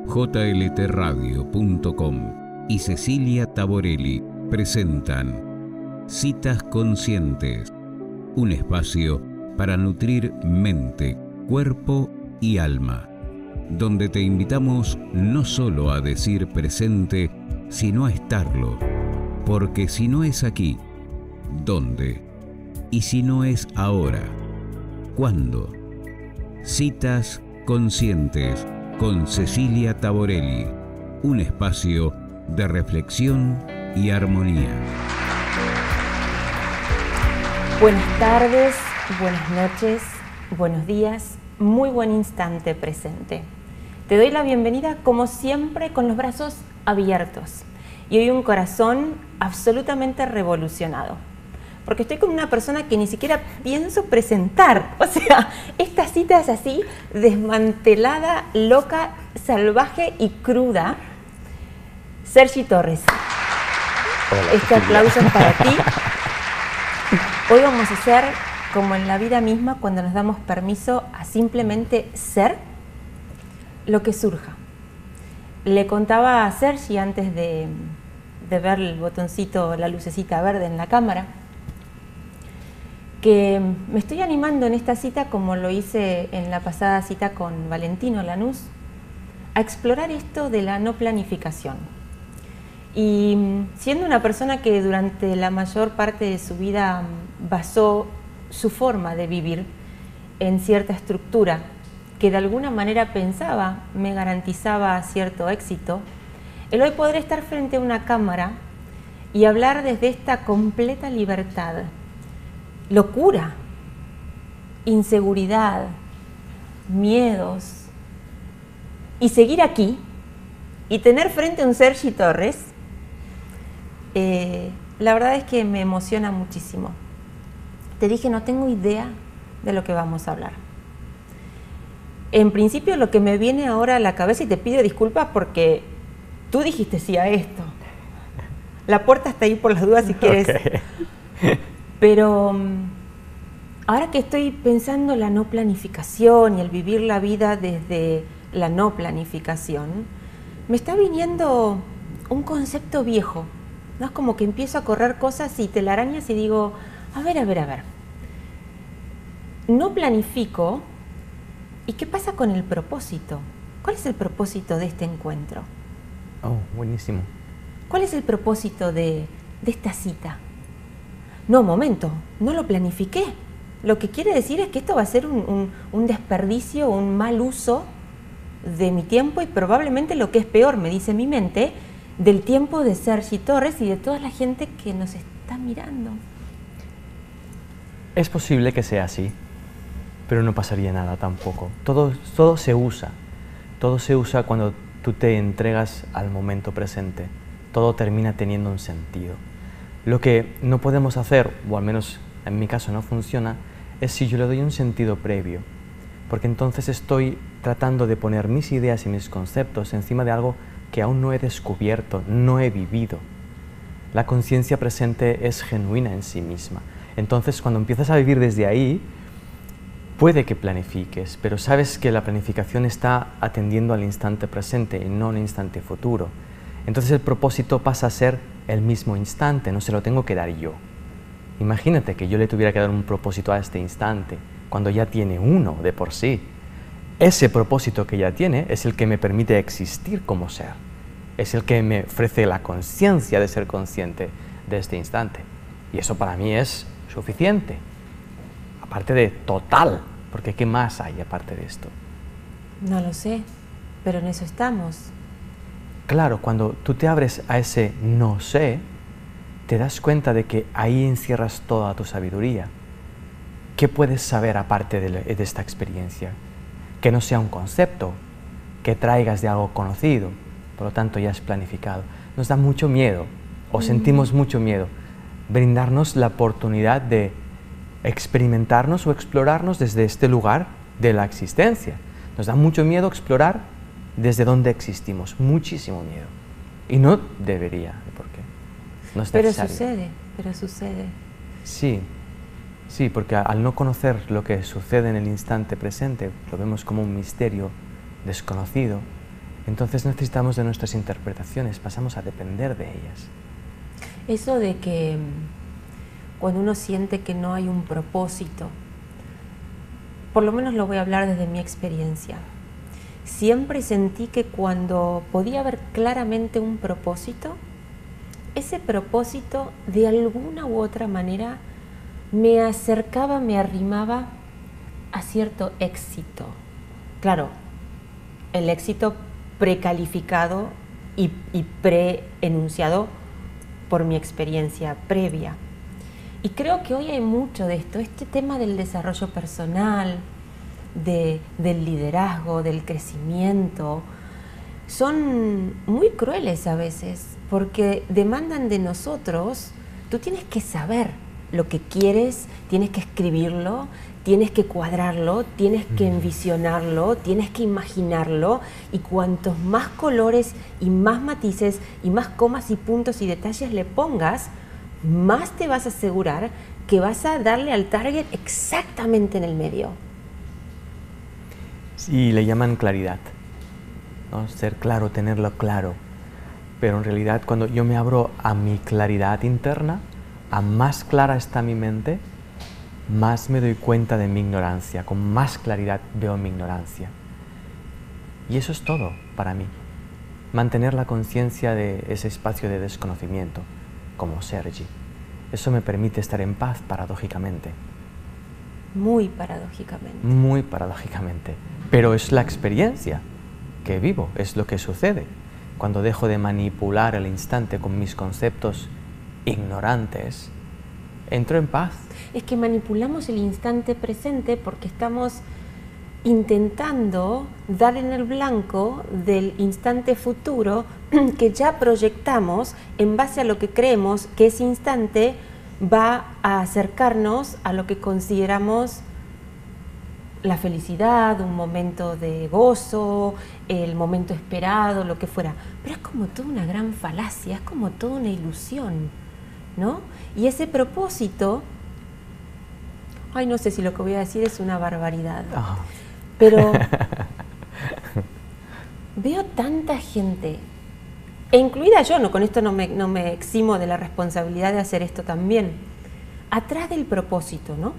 jltradio.com y Cecilia Taborelli presentan Citas Conscientes, un espacio para nutrir mente, cuerpo y alma, donde te invitamos no solo a decir presente, sino a estarlo, porque si no es aquí, ¿dónde? Y si no es ahora, ¿cuándo? Citas Conscientes con Cecilia Taborelli, un espacio de reflexión y armonía. Buenas tardes, buenas noches, buenos días, muy buen instante presente. Te doy la bienvenida como siempre con los brazos abiertos y hoy un corazón absolutamente revolucionado. Porque estoy con una persona que ni siquiera pienso presentar. O sea, esta cita es así, desmantelada, loca, salvaje y cruda. Sergi Torres. Hola, este aplauso es para ti. Hoy vamos a hacer como en la vida misma cuando nos damos permiso a simplemente ser lo que surja. Le contaba a Sergi antes de ver el botoncito, la lucecita verde en la cámara, que me estoy animando en esta cita, como lo hice en la pasada cita con Valentino Lanús, a explorar esto de la no planificación. Y siendo una persona que durante la mayor parte de su vida basó su forma de vivir en cierta estructura que de alguna manera pensaba me garantizaba cierto éxito, el hoy poder estar frente a una cámara y hablar desde esta completa libertad, locura, inseguridad, miedos, y seguir aquí y tener frente a un Sergi Torres, la verdad es que me emociona muchísimo. Te dije, no tengo idea de lo que vamos a hablar. En principio lo que me viene ahora a la cabeza, y te pido disculpas porque tú dijiste sí a esto. La puerta está ahí por las dudas si quieres. Okay. Pero ahora que estoy pensando la no planificación y el vivir la vida desde la no planificación, me está viniendo un concepto viejo, ¿no? Es como que empiezo a correr cosas y telarañas y digo, a ver. No planifico, ¿y qué pasa con el propósito? ¿Cuál es el propósito de este encuentro? Oh, buenísimo. ¿Cuál es el propósito de esta cita? No, momento, no lo planifiqué. Lo que quiere decir es que esto va a ser un desperdicio, un mal uso de mi tiempo y probablemente lo que es peor, me dice mi mente, del tiempo de Sergi Torres y de toda la gente que nos está mirando. Es posible que sea así, pero no pasaría nada tampoco. Todo se usa. Todo se usa cuando tú te entregas al momento presente. Todo termina teniendo un sentido. Lo que no podemos hacer, o al menos en mi caso no funciona, es si yo le doy un sentido previo, porque entonces estoy tratando de poner mis ideas y mis conceptos encima de algo que aún no he descubierto, no he vivido. La conciencia presente es genuina en sí misma. Entonces, cuando empiezas a vivir desde ahí, puede que planifiques, pero sabes que la planificación está atendiendo al instante presente y no al instante futuro. Entonces el propósito pasa a ser el mismo instante, no se lo tengo que dar yo. Imagínate que yo le tuviera que dar un propósito a este instante, cuando ya tiene uno de por sí. Ese propósito que ya tiene es el que me permite existir como ser. Es el que me ofrece la conciencia de ser consciente de este instante. Y eso para mí es suficiente. Aparte de total, porque ¿qué más hay aparte de esto? No lo sé, pero en eso estamos. Claro, cuando tú te abres a ese no sé, te das cuenta de que ahí encierras toda tu sabiduría. ¿Qué puedes saber aparte de esta experiencia? Que no sea un concepto, que traigas de algo conocido, por lo tanto ya es planificado. Nos da mucho miedo, o sentimos mucho miedo, brindarnos la oportunidad de experimentarnos o explorarnos desde este lugar de la existencia. Nos da mucho miedo explorar desde dónde existimos, muchísimo miedo. Y no debería, ¿por qué? No es necesario. Pero sucede. Sí, porque al no conocer lo que sucede en el instante presente, lo vemos como un misterio desconocido, Entonces necesitamos de nuestras interpretaciones, pasamos a depender de ellas. Eso de que cuando uno siente que no hay un propósito, por lo menos lo voy a hablar desde mi experiencia, siempre sentí que cuando podía ver claramente un propósito, ese propósito de alguna u otra manera me acercaba, me arrimaba a cierto éxito. Claro, el éxito precalificado y pre-enunciado por mi experiencia previa. Y creo que hoy hay mucho de esto, este tema del desarrollo personal, del liderazgo, del crecimiento, son muy crueles a veces, porque demandan de nosotros, tú tienes que saber lo que quieres, tienes que escribirlo, tienes que cuadrarlo, tienes que envisionarlo, tienes que imaginarlo, y cuantos más colores y más matices y más comas y puntos y detalles le pongas, más te vas a asegurar que vas a darle al target exactamente en el medio. Y le llaman claridad, ¿no? Ser claro, tenerlo claro. Pero en realidad cuando yo me abro a mi claridad interna, a más clara está mi mente, más me doy cuenta de mi ignorancia, con más claridad veo mi ignorancia. Y eso es todo para mí. Mantener la conciencia de ese espacio de desconocimiento, como Sergi. Eso me permite estar en paz paradójicamente. Muy paradójicamente. Muy paradójicamente. Pero es la experiencia que vivo, es lo que sucede. Cuando dejo de manipular el instante con mis conceptos ignorantes, entro en paz. Es que manipulamos el instante presente porque estamos intentando dar en el blanco del instante futuro que ya proyectamos en base a lo que creemos que ese instante va a acercarnos a lo que consideramos la felicidad, un momento de gozo, el momento esperado, lo que fuera. Pero es como toda una gran falacia, es como toda una ilusión, ¿no? Y ese propósito, ay, no sé si lo que voy a decir es una barbaridad, pero veo tanta gente, e incluida yo, no, con esto no me eximo de la responsabilidad de hacer esto también, atrás del propósito, ¿no?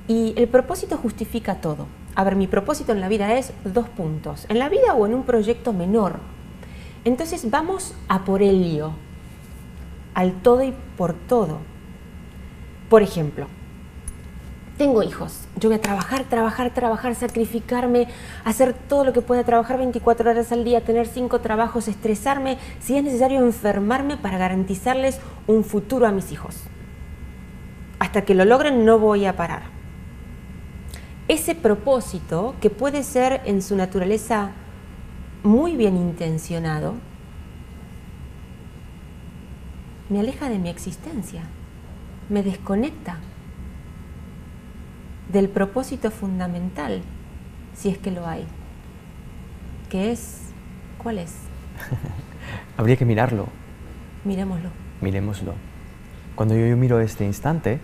Y el propósito justifica todo. A ver, mi propósito en la vida es 2 puntos, en la vida o en un proyecto menor. Entonces vamos a por ello, al todo y por todo. Por ejemplo, tengo hijos, yo voy a trabajar, sacrificarme, hacer todo lo que pueda, trabajar 24 horas al día, tener 5 trabajos, estresarme, si es necesario enfermarme para garantizarles un futuro a mis hijos. Hasta que lo logren no voy a parar. Ese propósito, que puede ser en su naturaleza muy bien intencionado, me aleja de mi existencia, me desconecta del propósito fundamental, si es que lo hay, que es, ¿cuál es? Habría que mirarlo. Miremoslo. Miremoslo. Cuando yo miro este instante,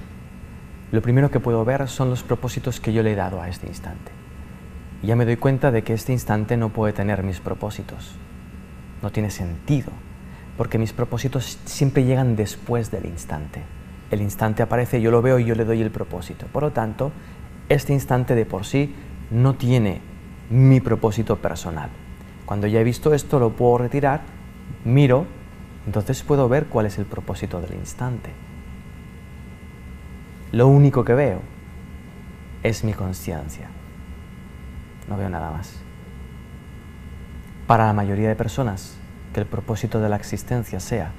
lo primero que puedo ver son los propósitos que yo le he dado a este instante. Y ya me doy cuenta de que este instante no puede tener mis propósitos. No tiene sentido, porque mis propósitos siempre llegan después del instante. El instante aparece, yo lo veo y yo le doy el propósito. Por lo tanto, este instante de por sí no tiene mi propósito personal. Cuando ya he visto esto, lo puedo retirar, miro, entonces puedo ver cuál es el propósito del instante. Lo único que veo es mi conciencia. No veo nada más. Para la mayoría de personas, que el propósito de la existencia sea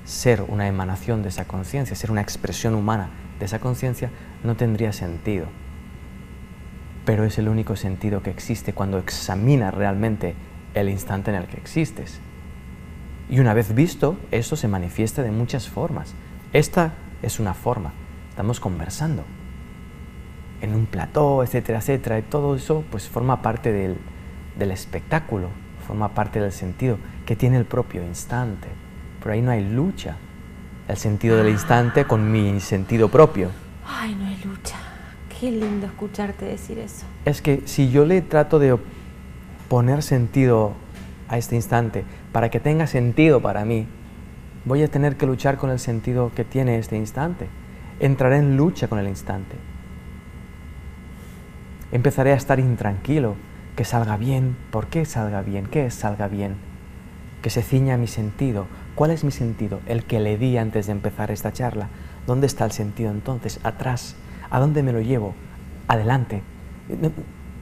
ser una emanación de esa conciencia, ser una expresión humana de esa conciencia, no tendría sentido. Pero es el único sentido que existe cuando examinas realmente el instante en el que existes. Y una vez visto, eso se manifiesta de muchas formas. Esta es una forma. Estamos conversando en un plató, etcétera, etcétera, y todo eso pues forma parte del espectáculo, forma parte del sentido que tiene el propio instante. Pero ahí no hay lucha, el sentido del instante con mi sentido propio. Ay, no hay lucha. Qué lindo escucharte decir eso. Es que si yo le trato de poner sentido a este instante, para que tenga sentido para mí, voy a tener que luchar con el sentido que tiene este instante. Entraré en lucha con el instante. Empezaré a estar intranquilo, que salga bien. ¿Por qué salga bien? ¿Qué es salga bien? Que se ciña a mi sentido. ¿Cuál es mi sentido? El que le di antes de empezar esta charla. ¿Dónde está el sentido entonces? Atrás. ¿A dónde me lo llevo? Adelante.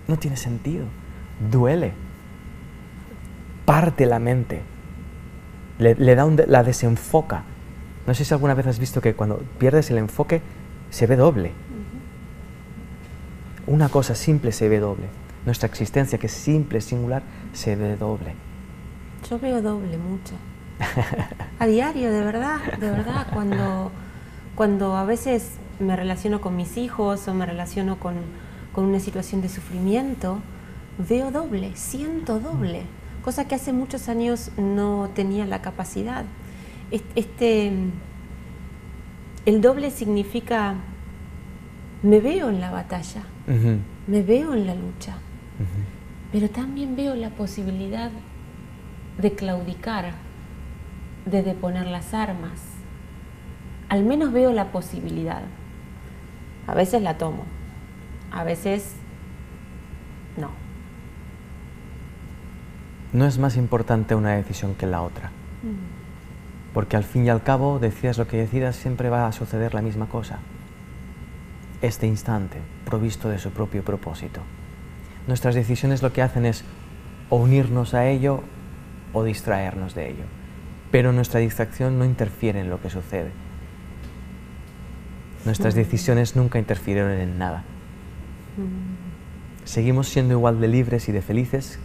No tiene sentido. Duele. Parte la mente. La desenfoca. No sé si alguna vez has visto que cuando pierdes el enfoque se ve doble. Una cosa simple se ve doble. Nuestra existencia, que es simple, singular, se ve doble. Yo veo doble mucho. A diario, de verdad, cuando a veces me relaciono con mis hijos o me relaciono con una situación de sufrimiento, veo doble, siento doble, cosa que hace muchos años no tenía la capacidad. El doble significa, me veo en la batalla, me veo en la lucha, pero también veo la posibilidad de claudicar, de deponer las armas. Al menos veo la posibilidad. A veces la tomo, a veces no. No es más importante una decisión que la otra. Porque al fin y al cabo, decidas lo que decidas, siempre va a suceder la misma cosa. Este instante, provisto de su propio propósito. Nuestras decisiones lo que hacen es o unirnos a ello o distraernos de ello. Pero nuestra distracción no interfiere en lo que sucede. Nuestras decisiones nunca interfirieron en nada. Seguimos siendo igual de libres y de felices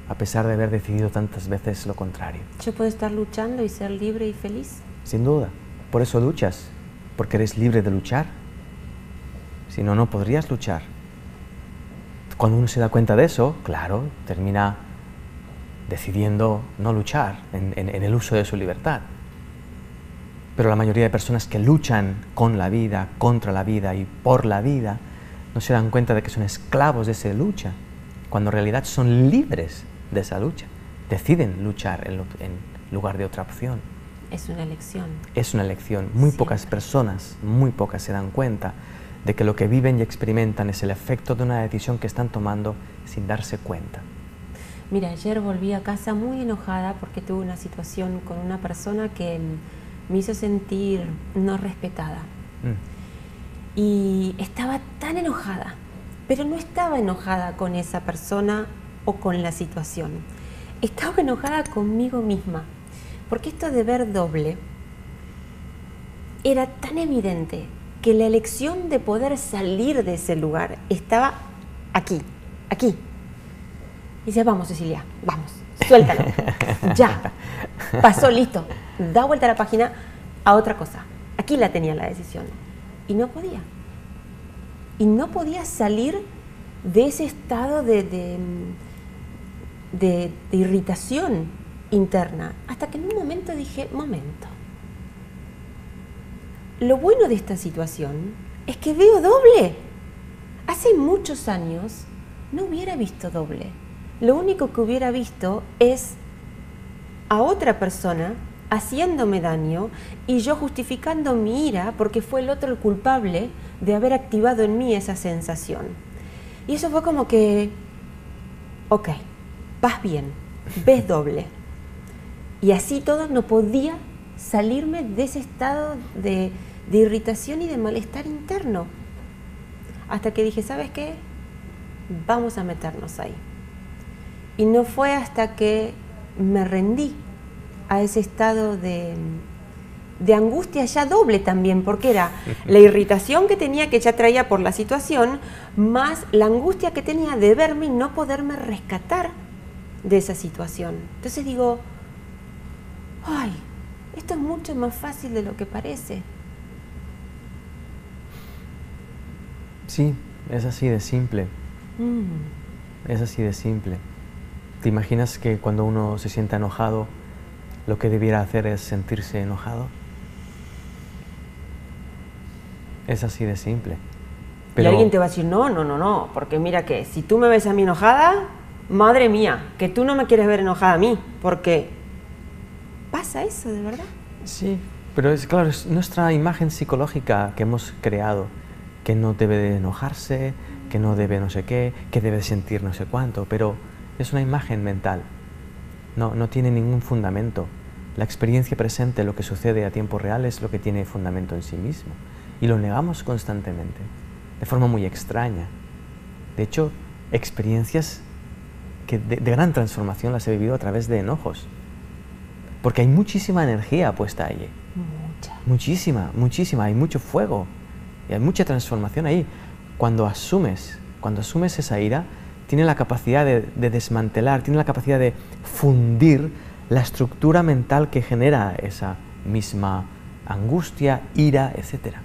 a pesar de haber decidido tantas veces lo contrario. ¿Yo puedo estar luchando y ser libre y feliz? Sin duda. Por eso luchas, porque eres libre de luchar. Si no, no podrías luchar. Cuando uno se da cuenta de eso, claro, termina decidiendo no luchar en el uso de su libertad. Pero la mayoría de personas que luchan con la vida, contra la vida y por la vida, no se dan cuenta de que son esclavos de esa lucha, cuando en realidad son libres de esa lucha. Deciden luchar en lugar de otra opción. Es una elección. Es una elección. Muy pocas personas, muy pocas se dan cuenta de que lo que viven y experimentan es el efecto de una decisión que están tomando sin darse cuenta. Mira, ayer volví a casa muy enojada porque tuve una situación con una persona que me hizo sentir no respetada. Y estaba tan enojada, pero no estaba enojada con esa persona o con la situación. Estaba enojada conmigo misma, porque esto de ver doble era tan evidente que la elección de poder salir de ese lugar estaba aquí. Y dice, vamos Cecilia, vamos, suéltalo, ya, pasó, listo, da vuelta a la página a otra cosa. Aquí la tenía la decisión. Y no podía. Y no podía salir de ese estado de irritación interna. Hasta que en un momento dije, momento. Lo bueno de esta situación es que veo doble. Hace muchos años no hubiera visto doble. Lo único que hubiera visto es a otra persona haciéndome daño y yo justificando mi ira porque fue el otro el culpable de haber activado en mí esa sensación. Y eso fue como que, ok, vas bien, ves doble. Y así todo no podía salirme de ese estado de irritación y de malestar interno. Hasta que dije, ¿sabes qué? Vamos a meternos ahí. Y no fue hasta que me rendí a ese estado de angustia ya doble también, porque era la irritación que tenía, que ya traía por la situación, más la angustia que tenía de verme y no poderme rescatar de esa situación. Entonces digo, ay, esto es mucho más fácil de lo que parece. Sí, es así de simple. Es así de simple. ¿Te imaginas que cuando uno se sienta enojado, lo que debiera hacer es sentirse enojado? Es así de simple. Pero... Y alguien te va a decir, no, porque mira que si tú me ves a mí enojada, madre mía, que tú no me quieres ver enojada a mí, porque pasa eso, ¿de verdad? Sí, pero es claro, es nuestra imagen psicológica que hemos creado, que no debe de enojarse, que no debe no sé qué, que debe sentir no sé cuánto, pero es una imagen mental, no tiene ningún fundamento. La experiencia presente, lo que sucede a tiempo real, es lo que tiene fundamento en sí mismo, y lo negamos constantemente, de forma muy extraña. De hecho, experiencias que de gran transformación las he vivido a través de enojos, porque hay muchísima energía puesta allí. Muchísima, hay mucho fuego y hay mucha transformación ahí. Cuando asumes esa ira, tiene la capacidad de desmantelar, tiene la capacidad de fundir la estructura mental que genera esa misma angustia, ira, etc.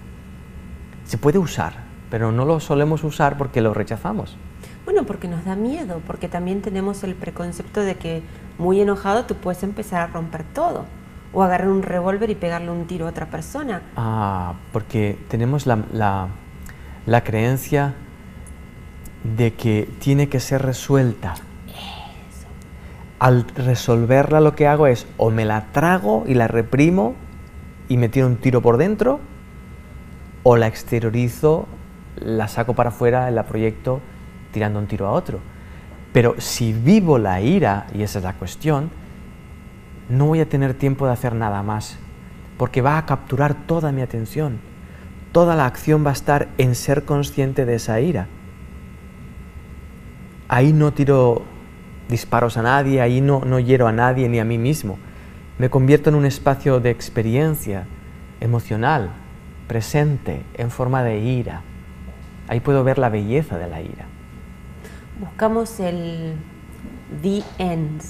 Se puede usar, pero no lo solemos usar porque lo rechazamos. Bueno, porque nos da miedo, porque también tenemos el preconcepto de que muy enojado tú puedes empezar a romper todo, o agarrar un revólver y pegarle un tiro a otra persona. Ah, porque tenemos la creencia de que tiene que ser resuelta. Eso. Al resolverla lo que hago es o me la trago y la reprimo y me tiro un tiro por dentro, o la exteriorizo, la saco para afuera, la proyecto tirando un tiro a otro. Pero si vivo la ira, y esa es la cuestión, no voy a tener tiempo de hacer nada más, porque va a capturar toda mi atención. Toda la acción va a estar en ser consciente de esa ira. Ahí no tiro disparos a nadie, ahí no hiero a nadie ni a mí mismo. Me convierto en un espacio de experiencia emocional, presente, en forma de ira. Ahí puedo ver la belleza de la ira. Buscamos the end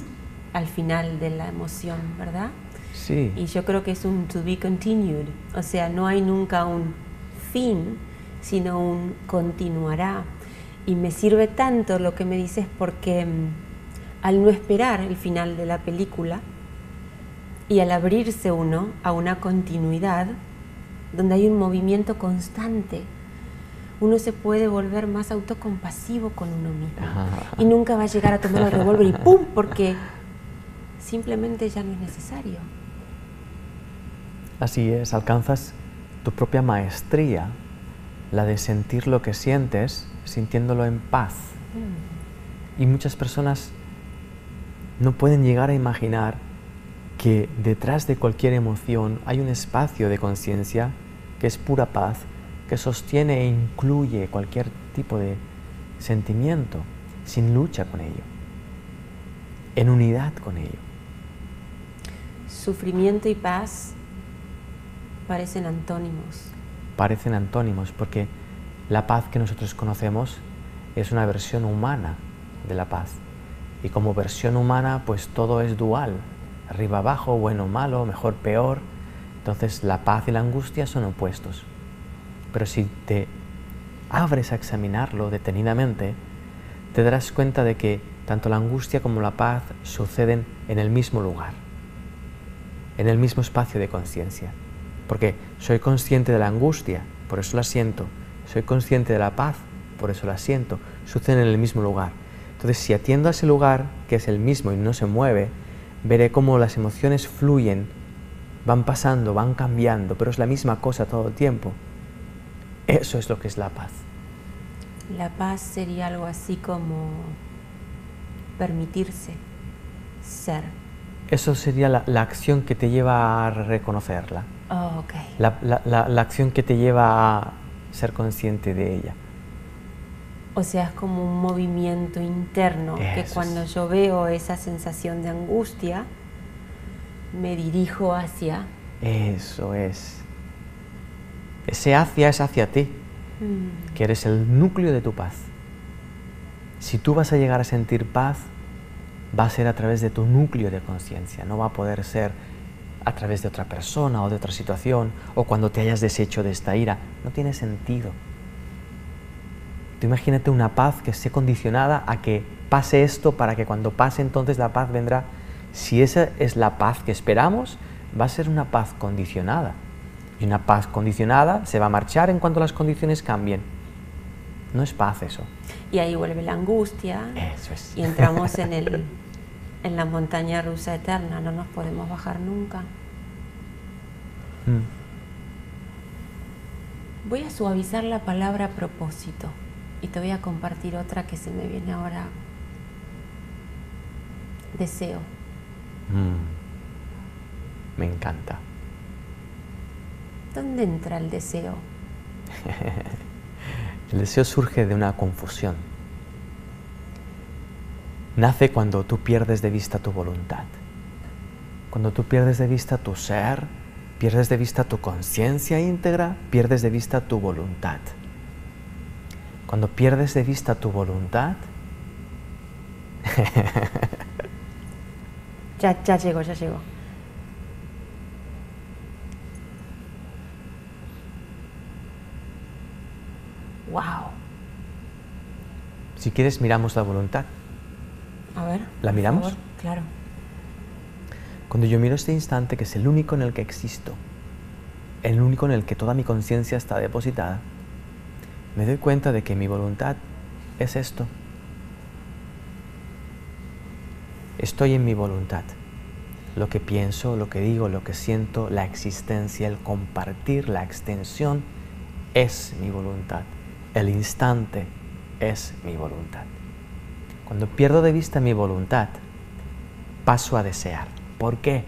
al final de la emoción, ¿verdad? Sí. Y yo creo que es un to be continued, o sea, no hay nunca un fin, sino un continuará. Y me sirve tanto lo que me dices porque al no esperar el final de la película y al abrirse uno a una continuidad donde hay un movimiento constante, uno se puede volver más autocompasivo con uno mismo y nunca va a llegar a tomar el revólver y ¡pum! Porque simplemente ya no es necesario. Así es, alcanzas tu propia maestría, la de sentir lo que sientes, sintiéndolo en paz. Y muchas personas no pueden llegar a imaginar que detrás de cualquier emoción hay un espacio de conciencia que es pura paz, que sostiene e incluye cualquier tipo de sentimiento, sin lucha con ello, en unidad con ello. Sufrimiento y paz parecen antónimos. Parecen antónimos porque la paz que nosotros conocemos es una versión humana de la paz. Y como versión humana, pues todo es dual, arriba abajo, bueno malo, mejor peor. Entonces la paz y la angustia son opuestos. Pero si te abres a examinarlo detenidamente, te darás cuenta de que tanto la angustia como la paz suceden en el mismo lugar, en el mismo espacio de conciencia. Porque soy consciente de la angustia, por eso la siento. Soy consciente de la paz, por eso la siento. Suceden en el mismo lugar. Entonces, si atiendo a ese lugar, que es el mismo y no se mueve, veré cómo las emociones fluyen, van pasando, van cambiando, pero es la misma cosa todo el tiempo. Eso es lo que es la paz. La paz sería algo así como permitirse ser. Eso sería la acción que te lleva a reconocerla. Oh, ok. La acción que te lleva a ser consciente de ella. O sea, es como un movimiento interno que cuando yo veo esa sensación de angustia, me dirijo hacia... Eso es. Ese hacia es hacia ti, que eres el núcleo de tu paz. Si tú vas a llegar a sentir paz, va a ser a través de tu núcleo de conciencia, no va a poder ser a través de otra persona o de otra situación, o cuando te hayas deshecho de esta ira. No tiene sentido. Tú imagínate una paz que esté condicionada a que pase esto para que cuando pase entonces la paz vendrá. Si esa es la paz que esperamos, va a ser una paz condicionada. Y una paz condicionada se va a marchar en cuanto las condiciones cambien. No es paz eso. Y ahí vuelve la angustia. Eso es. Y entramos en la montaña rusa eterna, no nos podemos bajar nunca. Voy a suavizar la palabra propósito y te voy a compartir otra que se me viene ahora. Deseo. Me encanta. ¿Dónde entra el deseo? El deseo surge de una confusión. Nace cuando tú pierdes de vista tu voluntad. Cuando tú pierdes de vista tu ser, pierdes de vista tu conciencia íntegra, pierdes de vista tu voluntad. Cuando pierdes de vista tu voluntad... Ya llegó, ya llegó. Wow. Si quieres, miramos la voluntad. A ver. ¿La miramos? Favor. Claro. Cuando yo miro este instante, que es el único en el que existo, el único en el que toda mi conciencia está depositada, me doy cuenta de que mi voluntad es esto. Estoy en mi voluntad. Lo que pienso, lo que digo, lo que siento, la existencia, el compartir, la extensión, es mi voluntad. El instante es mi voluntad. Cuando pierdo de vista mi voluntad, paso a desear. ¿Por qué?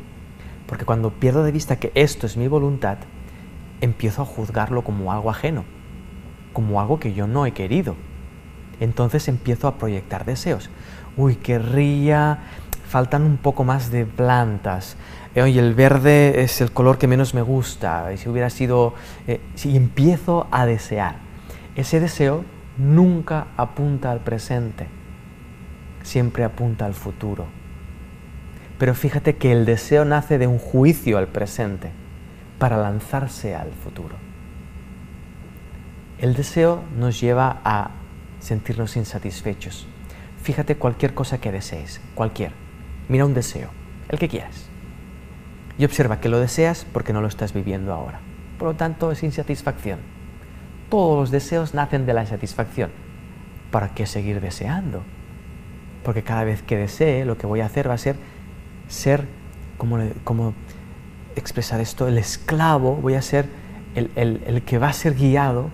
Porque cuando pierdo de vista que esto es mi voluntad, empiezo a juzgarlo como algo ajeno, como algo que yo no he querido. Entonces empiezo a proyectar deseos. Uy, querría, faltan un poco más de plantas. Oye, el verde es el color que menos me gusta. Y si hubiera sido... si empiezo a desear. Ese deseo nunca apunta al presente, siempre apunta al futuro. Pero fíjate que el deseo nace de un juicio al presente para lanzarse al futuro. El deseo nos lleva a sentirnos insatisfechos. Fíjate cualquier cosa que desees, cualquier. Mira un deseo, el que quieras. Y observa que lo deseas porque no lo estás viviendo ahora. Por lo tanto, es insatisfacción. Todos los deseos nacen de la insatisfacción. ¿Para qué seguir deseando? Porque cada vez que desee, lo que voy a hacer va a ser como expresar esto, el esclavo, voy a ser el que va a ser guiado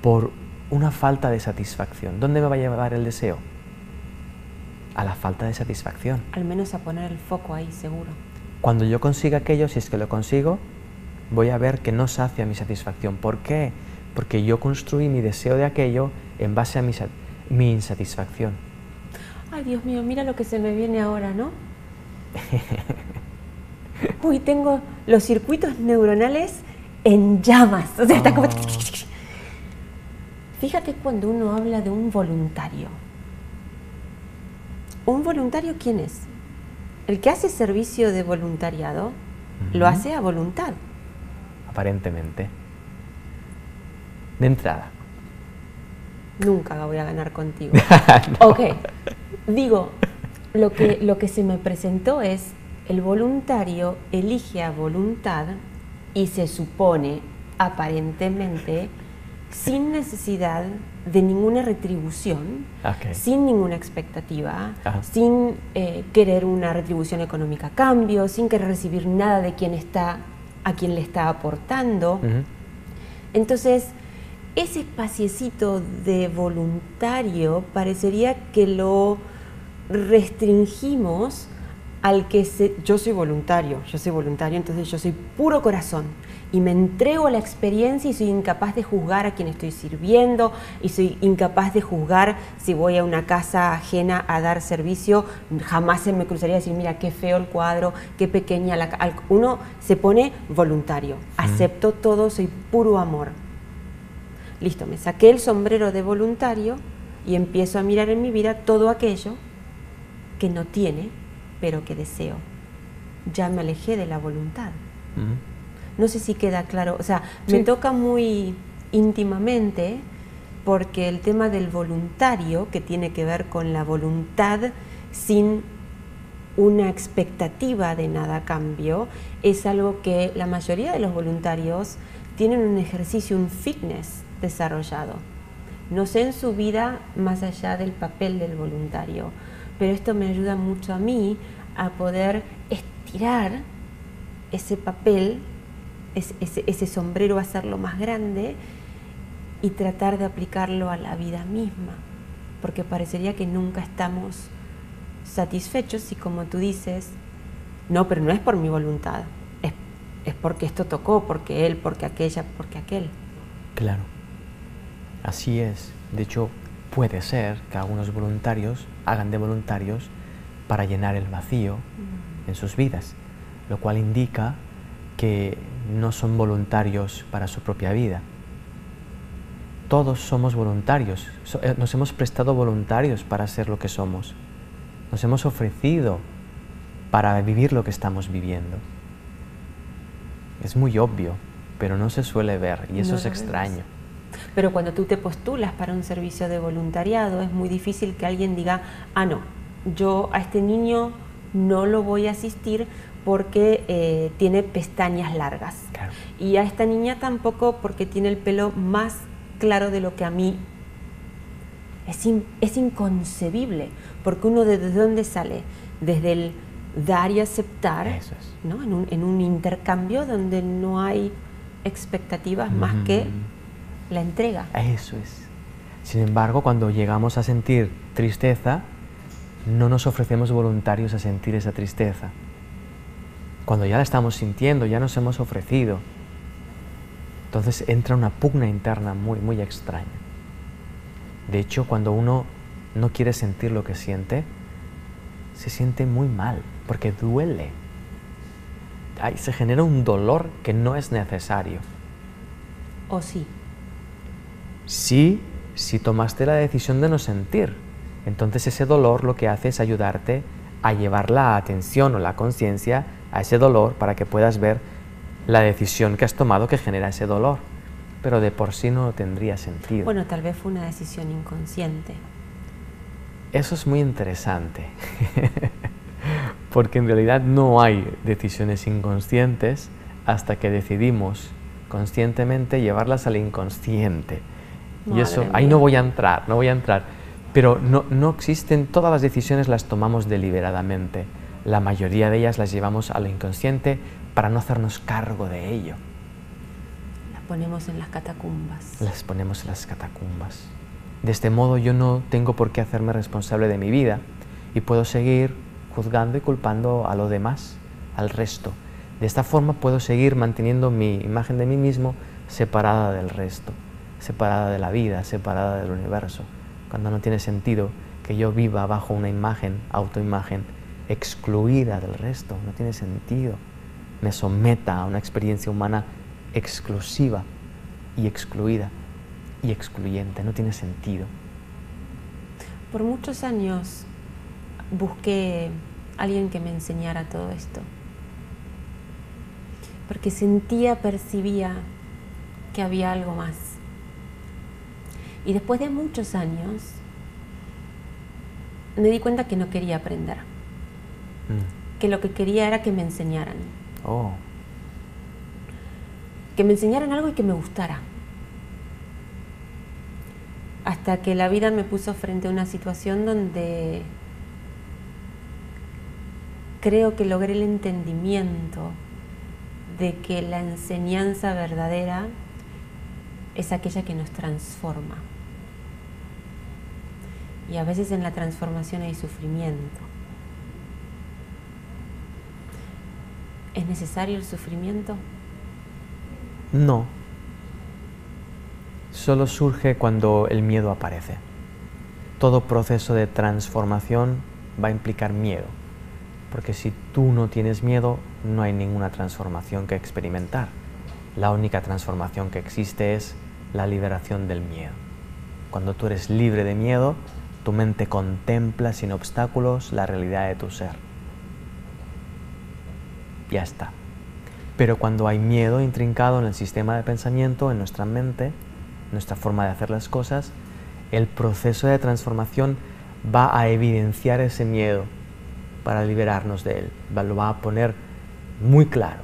por una falta de satisfacción. ¿Dónde me va a llevar el deseo? A la falta de satisfacción. Al menos a poner el foco ahí, seguro. Cuando yo consiga aquello, si es que lo consigo, voy a ver que no sacia mi satisfacción. ¿Por qué? Porque yo construí mi deseo de aquello en base a mi insatisfacción. Ay, Dios mío, mira lo que se me viene ahora, ¿no? Uy, tengo los circuitos neuronales en llamas. O sea, está como... Fíjate cuando uno habla de un voluntario. ¿Un voluntario quién es? El que hace servicio de voluntariado lo hace a voluntad. Aparentemente. De entrada. Nunca voy a ganar contigo. No. Ok. Digo, lo que se me presentó es el voluntario elige a voluntad y se supone, aparentemente, sin necesidad de ninguna retribución, sin ninguna expectativa, sin querer una retribución económica a cambio, sin querer recibir nada de a quien le está aportando. Entonces, ese espaciecito de voluntario parecería que lo restringimos al que yo soy voluntario, entonces yo soy puro corazón y me entrego a la experiencia y soy incapaz de juzgar a quien estoy sirviendo y soy incapaz de juzgar si voy a una casa ajena a dar servicio. Jamás se me cruzaría decir, mira, qué feo el cuadro, qué pequeña la casa. Uno se pone voluntario, acepto todo, soy puro amor. Listo, me saqué el sombrero de voluntario y empiezo a mirar en mi vida todo aquello que no tiene, pero que deseo. Ya me alejé de la voluntad. No sé si queda claro, o sea, sí. Me toca muy íntimamente porque el tema del voluntario, que tiene que ver con la voluntad sin una expectativa de nada a cambio, es algo que la mayoría de los voluntarios tienen un ejercicio, un fitness desarrollado. No sé en su vida más allá del papel del voluntario, pero esto me ayuda mucho a mí a poder estirar ese papel, ese sombrero, hacerlo más grande y tratar de aplicarlo a la vida misma, porque parecería que nunca estamos satisfechos y, como tú dices, no, pero no es por mi voluntad, es porque esto tocó, porque él, porque aquella, porque aquel. Claro, así es. De hecho, puede ser que algunos voluntarios hagan de voluntarios para llenar el vacío en sus vidas, lo cual indica que no son voluntarios para su propia vida. Todos somos voluntarios, nos hemos prestado voluntarios para ser lo que somos, nos hemos ofrecido para vivir lo que estamos viviendo. Es muy obvio, pero no se suele ver y eso es extraño. Pero cuando tú te postulas para un servicio de voluntariado, es muy difícil que alguien diga, ah, no, yo a este niño no lo voy a asistir porque tiene pestañas largas. Claro. Y a esta niña tampoco porque tiene el pelo más claro de lo que a mí. Es inconcebible, porque uno ¿desde dónde sale? Desde el dar y aceptar, Eso es. ¿no? En un intercambio donde no hay expectativas más que la entrega. Eso es. Sin embargo, cuando llegamos a sentir tristeza, no nos ofrecemos voluntarios a sentir esa tristeza. Cuando ya la estamos sintiendo, ya nos hemos ofrecido. Entonces entra una pugna interna muy, muy extraña. De hecho, cuando uno no quiere sentir lo que siente, se siente muy mal, porque duele. Se genera un dolor que no es necesario. ¿O sí? Sí, si tomaste la decisión de no sentir. Entonces ese dolor lo que hace es ayudarte a llevar la atención o la conciencia a ese dolor para que puedas ver la decisión que has tomado que genera ese dolor. Pero de por sí no tendría sentido. Bueno, tal vez fue una decisión inconsciente. Eso es muy interesante, porque en realidad no hay decisiones inconscientes hasta que decidimos conscientemente llevarlas al inconsciente. Y eso, ahí no voy a entrar, pero no existen, todas las decisiones las tomamos deliberadamente. La mayoría de ellas las llevamos a lo inconsciente para no hacernos cargo de ello. Las ponemos en las catacumbas. Las ponemos en las catacumbas. De este modo yo no tengo por qué hacerme responsable de mi vida y puedo seguir juzgando y culpando a lo demás, al resto. De esta forma puedo seguir manteniendo mi imagen de mí mismo separada del resto, separada de la vida, separada del universo, cuando no tiene sentido que yo viva bajo una imagen, autoimagen, excluida del resto. No tiene sentido. Me someta a una experiencia humana exclusiva y excluida y excluyente. No tiene sentido. Por muchos años busqué a alguien que me enseñara todo esto, porque percibía que había algo más. Y después de muchos años me di cuenta que no quería aprender, que lo que quería era que me enseñaran. Que me enseñaran algo y que me gustara. Hasta que la vida me puso frente a una situación donde creo que logré el entendimiento de que la enseñanza verdadera es aquella que nos transforma. Y a veces en la transformación hay sufrimiento. ¿Es necesario el sufrimiento? No. Solo surge cuando el miedo aparece. Todo proceso de transformación va a implicar miedo, porque si tú no tienes miedo, no hay ninguna transformación que experimentar. La única transformación que existe es la liberación del miedo. Cuando tú eres libre de miedo, tu mente contempla sin obstáculos la realidad de tu ser. Ya está. Pero cuando hay miedo intrincado en el sistema de pensamiento, en nuestra mente, nuestra forma de hacer las cosas, el proceso de transformación va a evidenciar ese miedo para liberarnos de él, lo va a poner muy claro.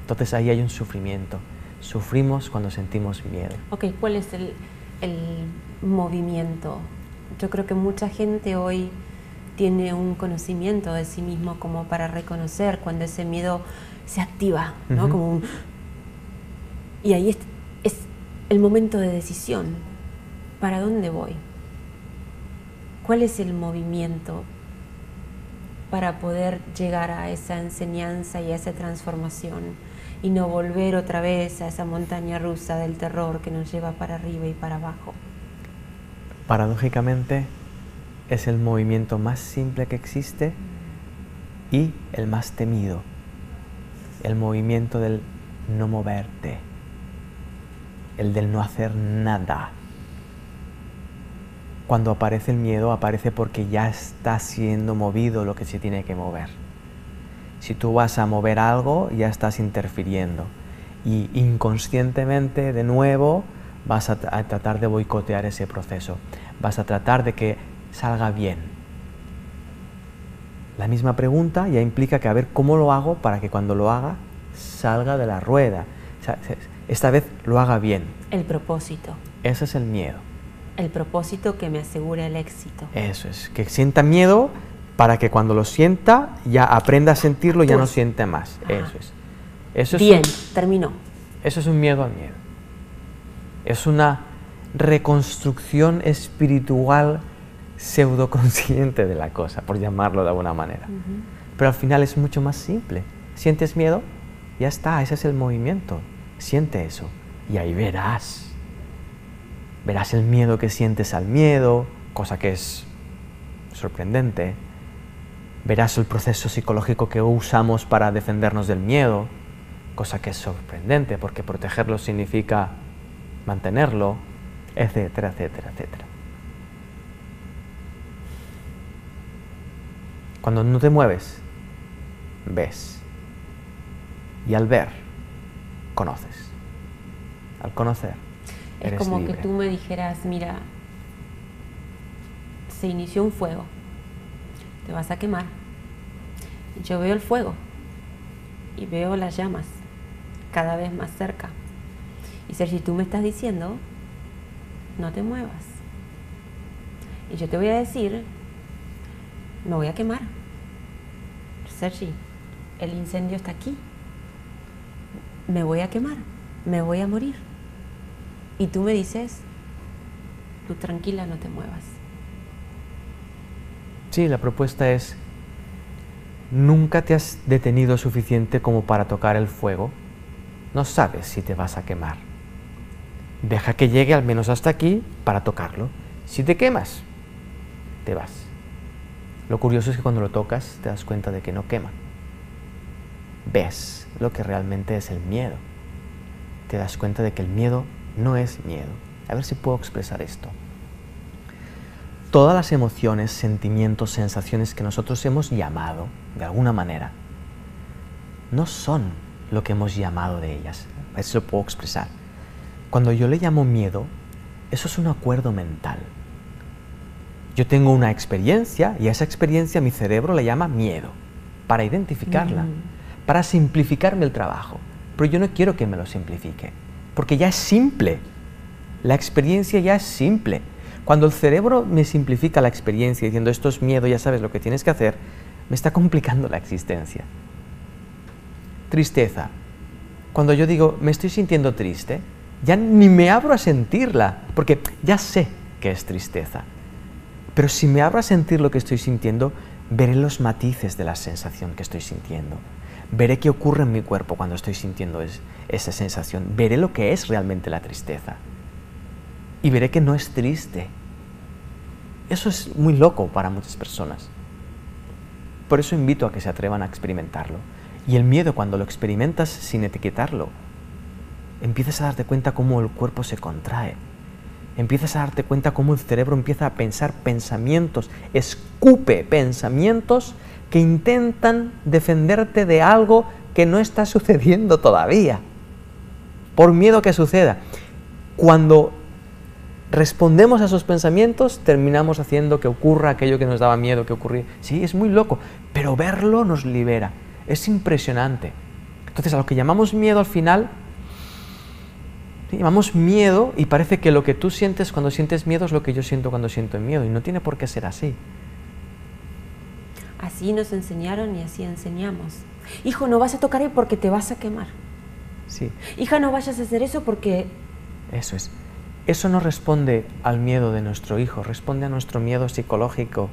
Entonces ahí hay un sufrimiento. Sufrimos cuando sentimos miedo. Ok, ¿cuál es el movimiento. Yo creo que mucha gente hoy tiene un conocimiento de sí mismo como para reconocer cuando ese miedo se activa, ¿no? Como y ahí es el momento de decisión. ¿Para dónde voy? ¿Cuál es el movimiento para poder llegar a esa enseñanza y a esa transformación y no volver otra vez a esa montaña rusa del terror que nos lleva para arriba y para abajo? Paradójicamente, es el movimiento más simple que existe y el más temido. El movimiento del no moverte, el del no hacer nada. Cuando aparece el miedo, aparece porque ya está siendo movido lo que se tiene que mover. Si tú vas a mover algo, ya estás interfiriendo. Y inconscientemente, de nuevo, vas a tratar de boicotear ese proceso. Vas a tratar de que salga bien. La misma pregunta ya implica que a ver cómo lo hago para que cuando lo haga, salga de la rueda. O sea, esta vez lo haga bien. El propósito. Ese es el miedo. El propósito que me asegura el éxito. Eso es, que sienta miedo para que cuando lo sienta ya aprenda a sentirlo y ya no siente más. Ajá. Eso es. Eso bien, es terminó. Eso es un miedo al miedo. Es una reconstrucción espiritual pseudoconsciente de la cosa, por llamarlo de alguna manera. Pero al final es mucho más simple. ¿Sientes miedo? Ya está, ese es el movimiento. Siente eso y ahí verás. Verás el miedo que sientes al miedo, cosa que es sorprendente. Verás el proceso psicológico que usamos para defendernos del miedo, cosa que es sorprendente porque protegerlo significa mantenerlo, etcétera, etcétera, etcétera. Cuando no te mueves, ves. Y al ver, conoces. Al conocer, es eres como libre. que tú me dijeras, mira, se inició un fuego, te vas a quemar. Yo veo el fuego y veo las llamas cada vez más cerca. Y Sergi, tú me estás diciendo, no te muevas. Y yo te voy a decir, me voy a quemar. Sergi, el incendio está aquí. Me voy a quemar, me voy a morir. Y tú me dices, tú tranquila, no te muevas. Sí, la propuesta es, nunca te has detenido suficiente como para tocar el fuego. No sabes si te vas a quemar. Deja que llegue al menos hasta aquí para tocarlo. Si te quemas, te vas. Lo curioso es que cuando lo tocas te das cuenta de que no quema. Ves lo que realmente es el miedo. Te das cuenta de que el miedo no es miedo. A ver si puedo expresar esto. Todas las emociones, sentimientos, sensaciones que nosotros hemos llamado, de alguna manera, no son lo que hemos llamado de ellas. A ver si lo puedo expresar. Cuando yo le llamo miedo, eso es un acuerdo mental. Yo tengo una experiencia y a esa experiencia mi cerebro la llama miedo, para identificarla, para simplificarme el trabajo. Pero yo no quiero que me lo simplifique, porque ya es simple. La experiencia ya es simple. Cuando el cerebro me simplifica la experiencia diciendo esto es miedo, ya sabes lo que tienes que hacer, me está complicando la existencia. Tristeza. Cuando yo digo me estoy sintiendo triste, ya ni me abro a sentirla, porque ya sé que es tristeza. Pero si me abro a sentir lo que estoy sintiendo, veré los matices de la sensación que estoy sintiendo. Veré qué ocurre en mi cuerpo cuando estoy sintiendo esa sensación. Veré lo que es realmente la tristeza. Y veré que no es triste. Eso es muy loco para muchas personas. Por eso invito a que se atrevan a experimentarlo. Y el miedo, cuando lo experimentas sin etiquetarlo, empiezas a darte cuenta cómo el cuerpo se contrae. Empiezas a darte cuenta cómo el cerebro empieza a pensar pensamientos, escupe pensamientos que intentan defenderte de algo que no está sucediendo todavía, por miedo a que suceda. Cuando respondemos a esos pensamientos, terminamos haciendo que ocurra aquello que nos daba miedo que ocurriera. Sí, es muy loco, pero verlo nos libera. Es impresionante. Entonces, a lo que llamamos miedo al final, Llamamos miedo y parece que lo que tú sientes cuando sientes miedo es lo que yo siento cuando siento miedo, y no tiene por qué ser así. Así nos enseñaron y así enseñamos. Hijo, no vas a tocar ahí porque te vas a quemar. Sí. Hija, no vayas a hacer eso porque... Eso es. Eso no responde al miedo de nuestro hijo, responde a nuestro miedo psicológico.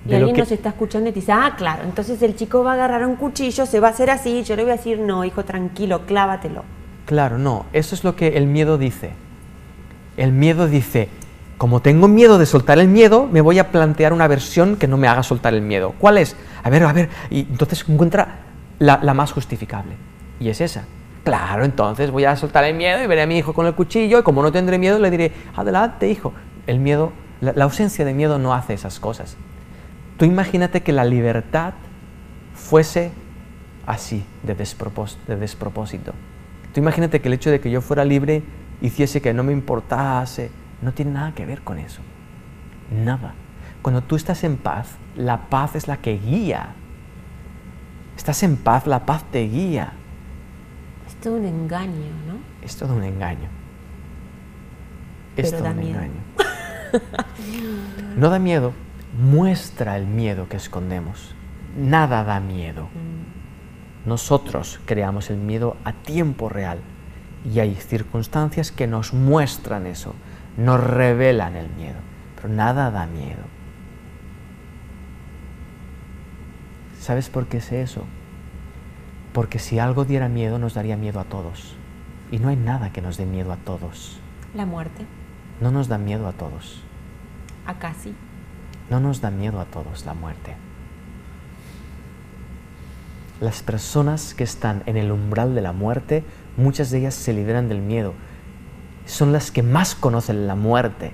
Y alguien nos está escuchando y te dice, ah, claro, entonces el chico va a agarrar un cuchillo, se va a hacer así, yo le voy a decir, no, hijo, tranquilo, clávatelo. Claro, no, eso es lo que el miedo dice. El miedo dice, como tengo miedo de soltar el miedo, me voy a plantear una versión que no me haga soltar el miedo. ¿Cuál es? A ver, y entonces encuentra la más justificable, y es esa. Claro, entonces voy a soltar el miedo y veré a mi hijo con el cuchillo, y como no tendré miedo le diré, adelante, hijo. El miedo, la ausencia de miedo no hace esas cosas. Tú imagínate que la libertad fuese así, de despropósito. Tú imagínate que el hecho de que yo fuera libre hiciese que no me importase, no tiene nada que ver con eso. Nada. Cuando tú estás en paz, la paz es la que guía. Estás en paz, la paz te guía. Es todo un engaño, ¿no? Es todo un engaño. Pero Es todo da un miedo. engaño. No da miedo, muestra el miedo que escondemos. Nada da miedo. Nosotros creamos el miedo a tiempo real y hay circunstancias que nos muestran eso, nos revelan el miedo, pero nada da miedo. ¿Sabes por qué sé eso? Porque si algo diera miedo, nos daría miedo a todos. Y no hay nada que nos dé miedo a todos. La muerte, No nos da miedo a todos. acá sí. No nos da miedo a todos la muerte. Las personas que están en el umbral de la muerte, muchas de ellas se liberan del miedo. Son las que más conocen la muerte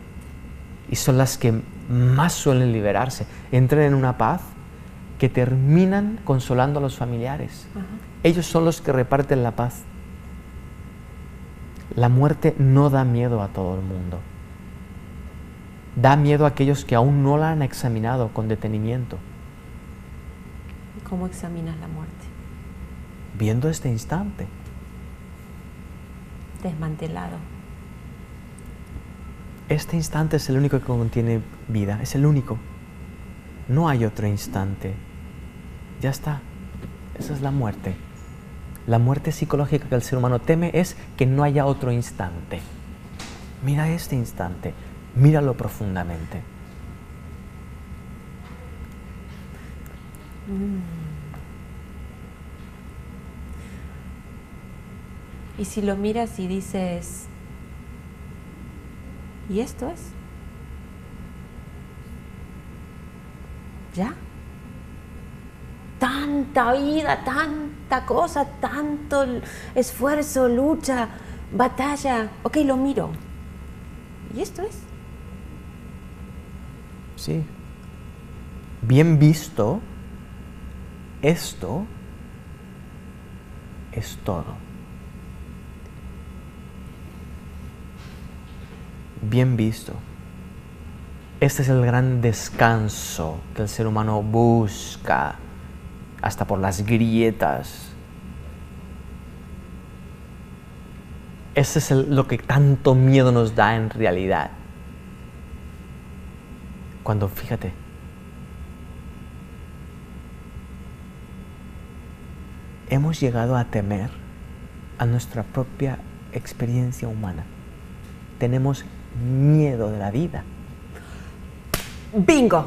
y son las que más suelen liberarse. Entran en una paz que terminan consolando a los familiares. Ajá. Ellos son los que reparten la paz. La muerte no da miedo a todo el mundo. Da miedo a aquellos que aún no la han examinado con detenimiento. ¿Cómo examinas la muerte? Viendo este instante. Desmantelado. Este instante es el único que contiene vida, es el único. No hay otro instante. Ya está. Esa es la muerte. La muerte psicológica que el ser humano teme es que no haya otro instante. Mira este instante, míralo profundamente. Y si lo miras y dices, ¿y esto es? ¿Ya? Tanta vida, tanta cosa, tanto esfuerzo, lucha, batalla. Ok, lo miro. ¿Y esto es? Sí. Bien visto, esto es todo. Bien visto. Este es el gran descanso que el ser humano busca, hasta por las grietas. Ese es lo que tanto miedo nos da en realidad. Cuando, fíjate, hemos llegado a temer a nuestra propia experiencia humana. Tenemos miedo de la vida. ¡Bingo!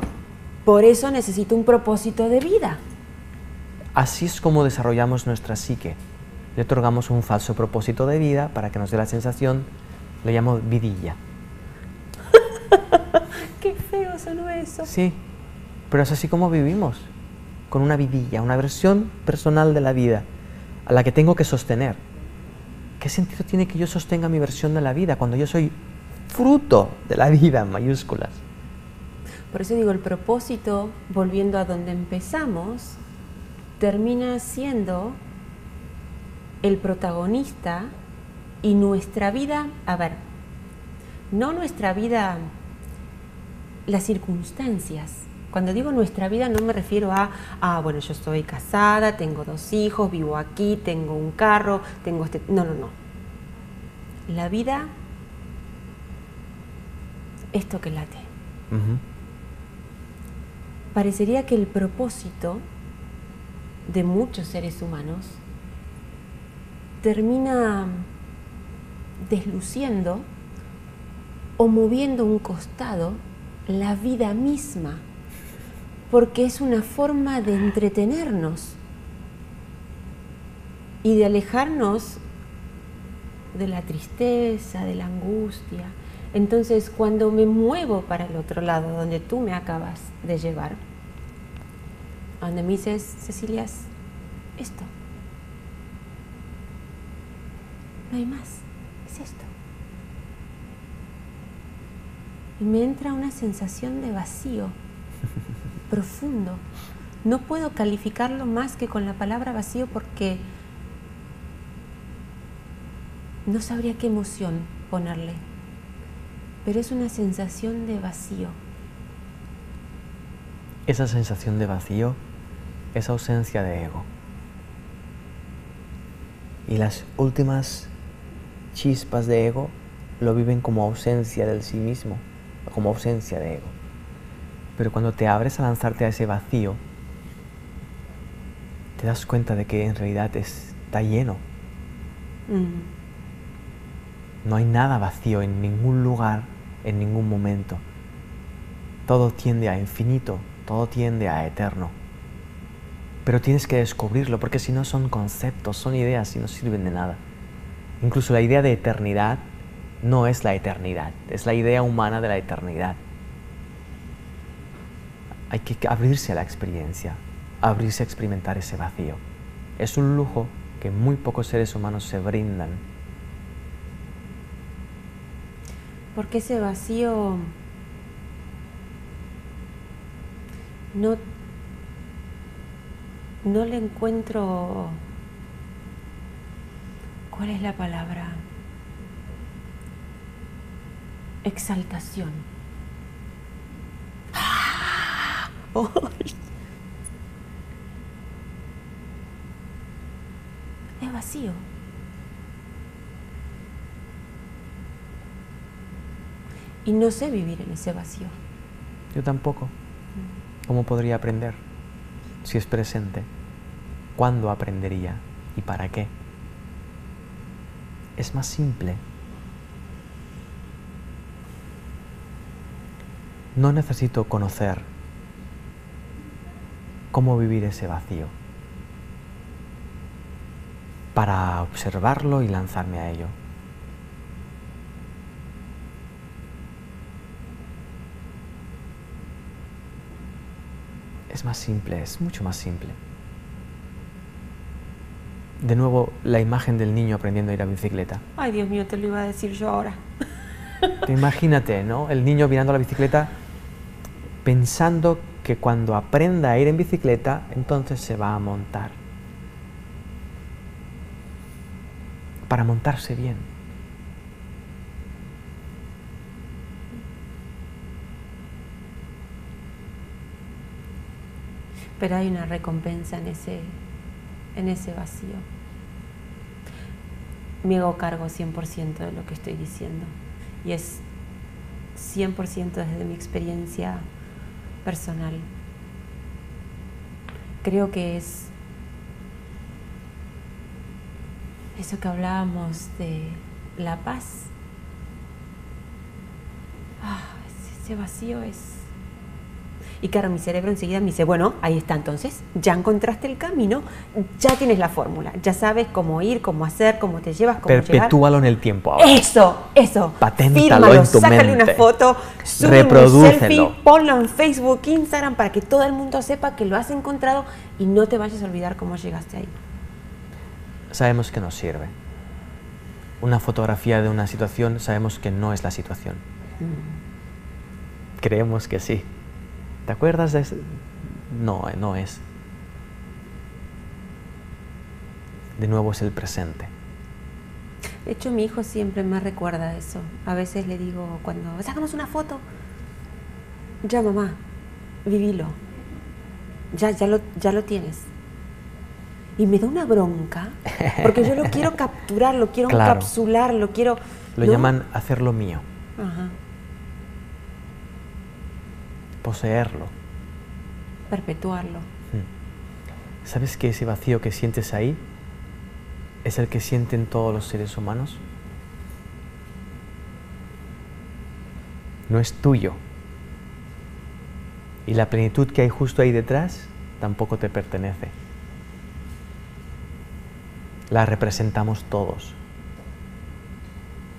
Por eso necesito un propósito de vida. Así es como desarrollamos nuestra psique. Le otorgamos un falso propósito de vida para que nos dé la sensación, le llamo vidilla. ¡Qué feo sonó eso! Sí, pero es así como vivimos, con una vidilla, una versión personal de la vida, a la que tengo que sostener. ¿Qué sentido tiene que yo sostenga mi versión de la vida cuando yo soy fruto de la vida en mayúsculas? Por eso digo, el propósito, volviendo a donde empezamos, termina siendo el protagonista y nuestra vida, a ver, no nuestra vida, las circunstancias. Cuando digo nuestra vida no me refiero a, bueno, yo estoy casada, tengo 2 hijos, vivo aquí, tengo un carro, tengo este... No, no, no. la vida, esto que late. Parecería que el propósito de muchos seres humanos termina desluciendo o moviendo un costado la vida misma, porque es una forma de entretenernos y de alejarnos de la tristeza, de la angustia. Entonces, cuando me muevo para el otro lado, donde tú me acabas de llevar, donde me dices, Cecilia, es esto. No hay más, es esto. Y me entra una sensación de vacío profundo. No puedo calificarlo más que con la palabra vacío porque no sabría qué emoción ponerle. Pero es una sensación de vacío. Esa sensación de vacío es ausencia de ego. Y las últimas chispas de ego lo viven como ausencia del sí mismo, como ausencia de ego. Pero cuando te abres a lanzarte a ese vacío, te das cuenta de que en realidad está lleno. No hay nada vacío en ningún lugar, en ningún momento. Todo tiende a infinito, todo tiende a eterno. Pero tienes que descubrirlo, porque si no son conceptos, son ideas y no sirven de nada. Incluso la idea de eternidad no es la eternidad, es la idea humana de la eternidad. Hay que abrirse a la experiencia, abrirse a experimentar ese vacío. Es un lujo que muy pocos seres humanos se brindan. Porque ese vacío no le encuentro, ¿cuál es la palabra? Exaltación. Es vacío. Y no sé vivir en ese vacío. Yo tampoco. ¿Cómo podría aprender? Si es presente, ¿cuándo aprendería y para qué? Es más simple. No necesito conocer cómo vivir ese vacío para observarlo y lanzarme a ello. Es más simple, es mucho más simple. De nuevo, la imagen del niño aprendiendo a ir a bicicleta. Ay, Dios mío, te lo iba a decir yo ahora. Imagínate, ¿no? El niño mirando la bicicleta pensando que cuando aprenda a ir en bicicleta, entonces se va a montar. Para montarse bien. Pero hay una recompensa en ese vacío. Me hago cargo 100% de lo que estoy diciendo. Y es 100% desde mi experiencia personal. Creo que es eso que hablábamos de la paz. Ese vacío es... Y claro, mi cerebro enseguida me dice, bueno, ahí está entonces, ya encontraste el camino, ya tienes la fórmula, ya sabes cómo ir, cómo hacer, cómo te llevas, cómo llegar. Perpetúalo en el tiempo ahora. Eso. Paténtalo en tu sácale mente. una foto, sube un selfie, ponlo en Facebook, Instagram, para que todo el mundo sepa que lo has encontrado y no te vayas a olvidar cómo llegaste ahí. Sabemos que nos sirve. Una fotografía de una situación, sabemos que no es la situación. Creemos que sí. ¿Te acuerdas de eso? No, no es. De nuevo es el presente. De hecho, mi hijo siempre me recuerda eso. A veces le digo, cuando sacamos una foto, ya mamá, vivilo. Ya lo tienes. Y me da una bronca, porque yo lo quiero capturar, lo quiero Claro. encapsular, lo quiero... Lo ¿no? llaman hacerlo mío, Ajá. poseerlo. Perpetuarlo. ¿Sabes que ese vacío que sientes ahí es el que sienten todos los seres humanos? No es tuyo. Y la plenitud que hay justo ahí detrás tampoco te pertenece. La representamos todos.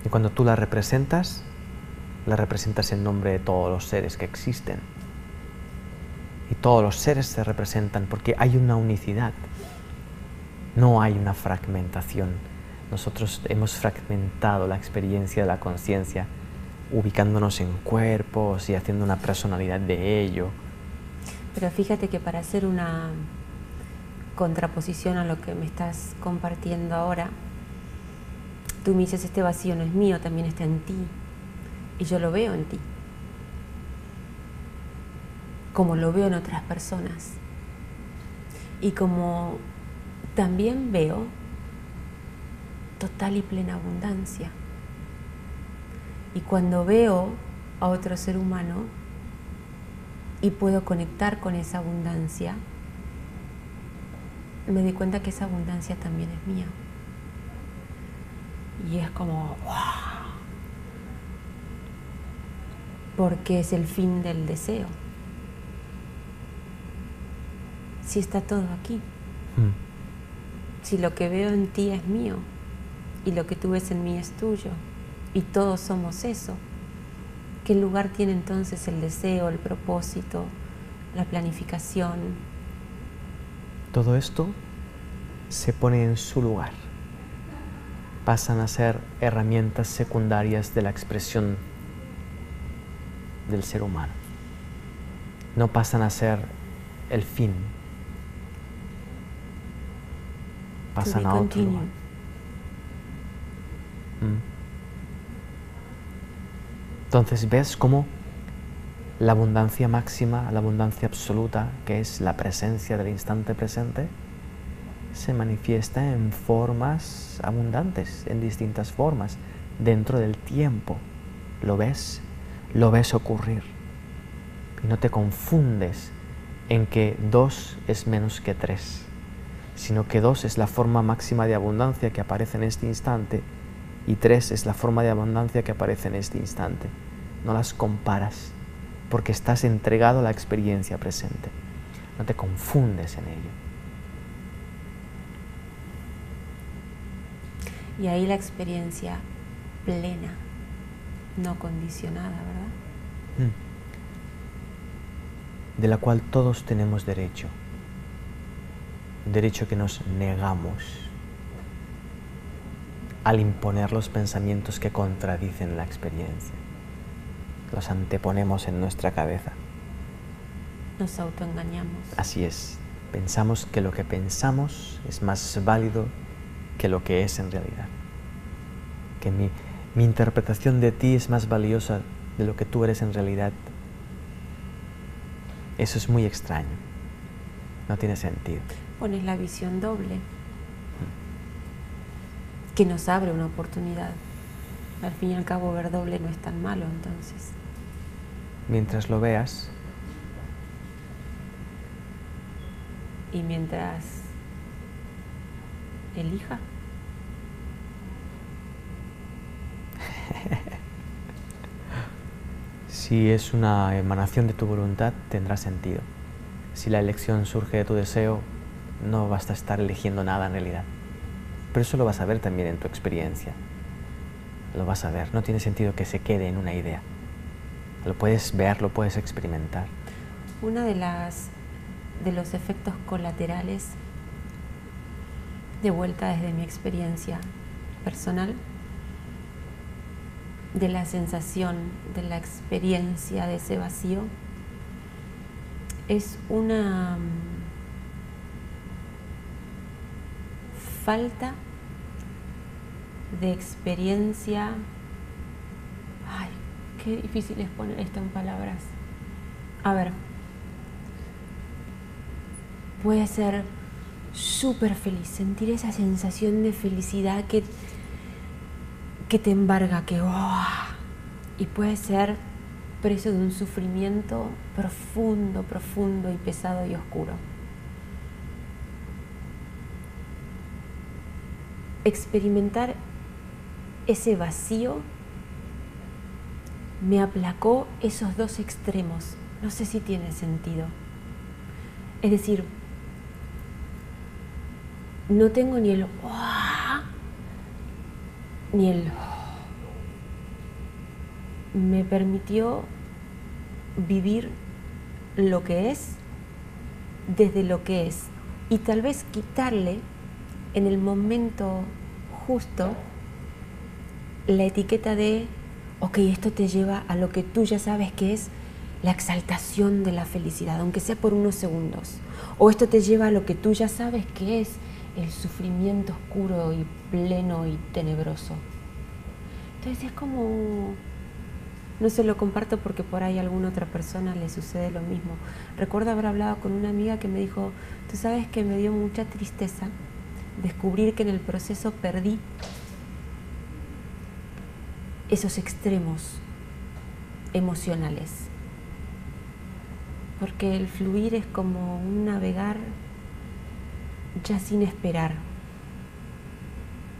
Y cuando tú la representas en nombre de todos los seres que existen. Y todos los seres se representan porque hay una unicidad. No hay una fragmentación. Nosotros hemos fragmentado la experiencia de la conciencia, ubicándonos en cuerpos y haciendo una personalidad de ello. Pero fíjate que para hacer una contraposición a lo que me estás compartiendo ahora, tú me dices, este vacío no es mío, también está en ti. Y yo lo veo en ti, como lo veo en otras personas. Y como también veo total y plena abundancia. Y cuando veo a otro ser humano y puedo conectar con esa abundancia, me doy cuenta que esa abundancia también es mía. Y es como, ¡wow! Porque es el fin del deseo. Si está todo aquí. Si lo que veo en ti es mío y lo que tú ves en mí es tuyo y todos somos eso, ¿qué lugar tiene entonces el deseo, el propósito, la planificación? Todo esto se pone en su lugar. Pasan a ser herramientas secundarias de la expresión del ser humano. No pasan a ser el fin. Pasan a otro lugar. Entonces ves cómo la abundancia máxima, la abundancia absoluta, que es la presencia del instante presente, se manifiesta en formas abundantes, en distintas formas, dentro del tiempo. Lo ves ocurrir. Y no te confundes en que 2 es menos que 3, sino que 2 es la forma máxima de abundancia que aparece en este instante y 3 es la forma de abundancia que aparece en este instante. No las comparas porque estás entregado a la experiencia presente. No te confundes en ello. Y ahí la experiencia plena, no condicionada, ¿verdad? De la cual todos tenemos derecho. Derecho que nos negamos al imponer los pensamientos que contradicen la experiencia. Los anteponemos en nuestra cabeza. Nos autoengañamos. Así es. Pensamos que lo que pensamos es más válido que lo que es en realidad. Que mi interpretación de ti es más valiosa de lo que tú eres en realidad. Eso es muy extraño. No tiene sentido. Pones la visión doble, que nos abre una oportunidad. Al fin y al cabo, ver doble no es tan malo, entonces. Mientras lo veas, y mientras elija. si es una emanación de tu voluntad, tendrá sentido. Si la elección surge de tu deseo, no vas a estar eligiendo nada en realidad. Pero eso lo vas a ver también en tu experiencia. Lo vas a ver. No tiene sentido que se quede en una idea. Lo puedes ver, lo puedes experimentar. Una de los efectos colaterales, de vuelta desde mi experiencia personal, de la sensación, de la experiencia de ese vacío, es una falta de experiencia. Ay, qué difícil es poner esto en palabras. A ver, puede ser súper feliz, sentir esa sensación de felicidad que te embarga, y puede ser preso de un sufrimiento profundo, profundo y pesado y oscuro. Experimentar ese vacío me aplacó esos dos extremos. No sé si tiene sentido. Es decir, no tengo ni el ni el. Me permitió vivir lo que es desde lo que es, y tal vez quitarle en el momento justo la etiqueta de ok, esto te lleva a lo que tú ya sabes que es la exaltación de la felicidad, aunque sea por unos segundos, o esto te lleva a lo que tú ya sabes que es el sufrimiento oscuro y pleno y tenebroso. Entonces es como, no se lo comparto porque por ahí a alguna otra persona le sucede lo mismo. Recuerdo haber hablado con una amiga que me dijo, tú sabes que me dio mucha tristeza descubrir que en el proceso perdí esos extremos emocionales, porque el fluir es como un navegar ya sin esperar,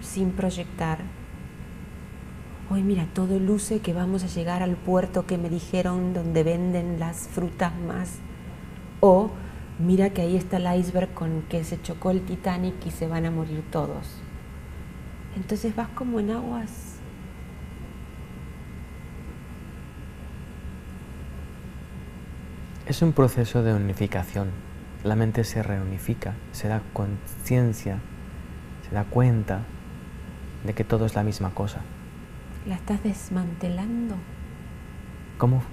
sin proyectar. Hoy mira, todo luce que vamos a llegar al puerto que me dijeron donde venden las frutas más, o mira que ahí está el iceberg con que se chocó el Titanic y se van a morir todos. Entonces vas como en aguas Es un proceso de unificación. La mente se reunifica, se da conciencia, se da cuenta de que todo es la misma cosa. ¿La estás desmantelando? ¿Cómo?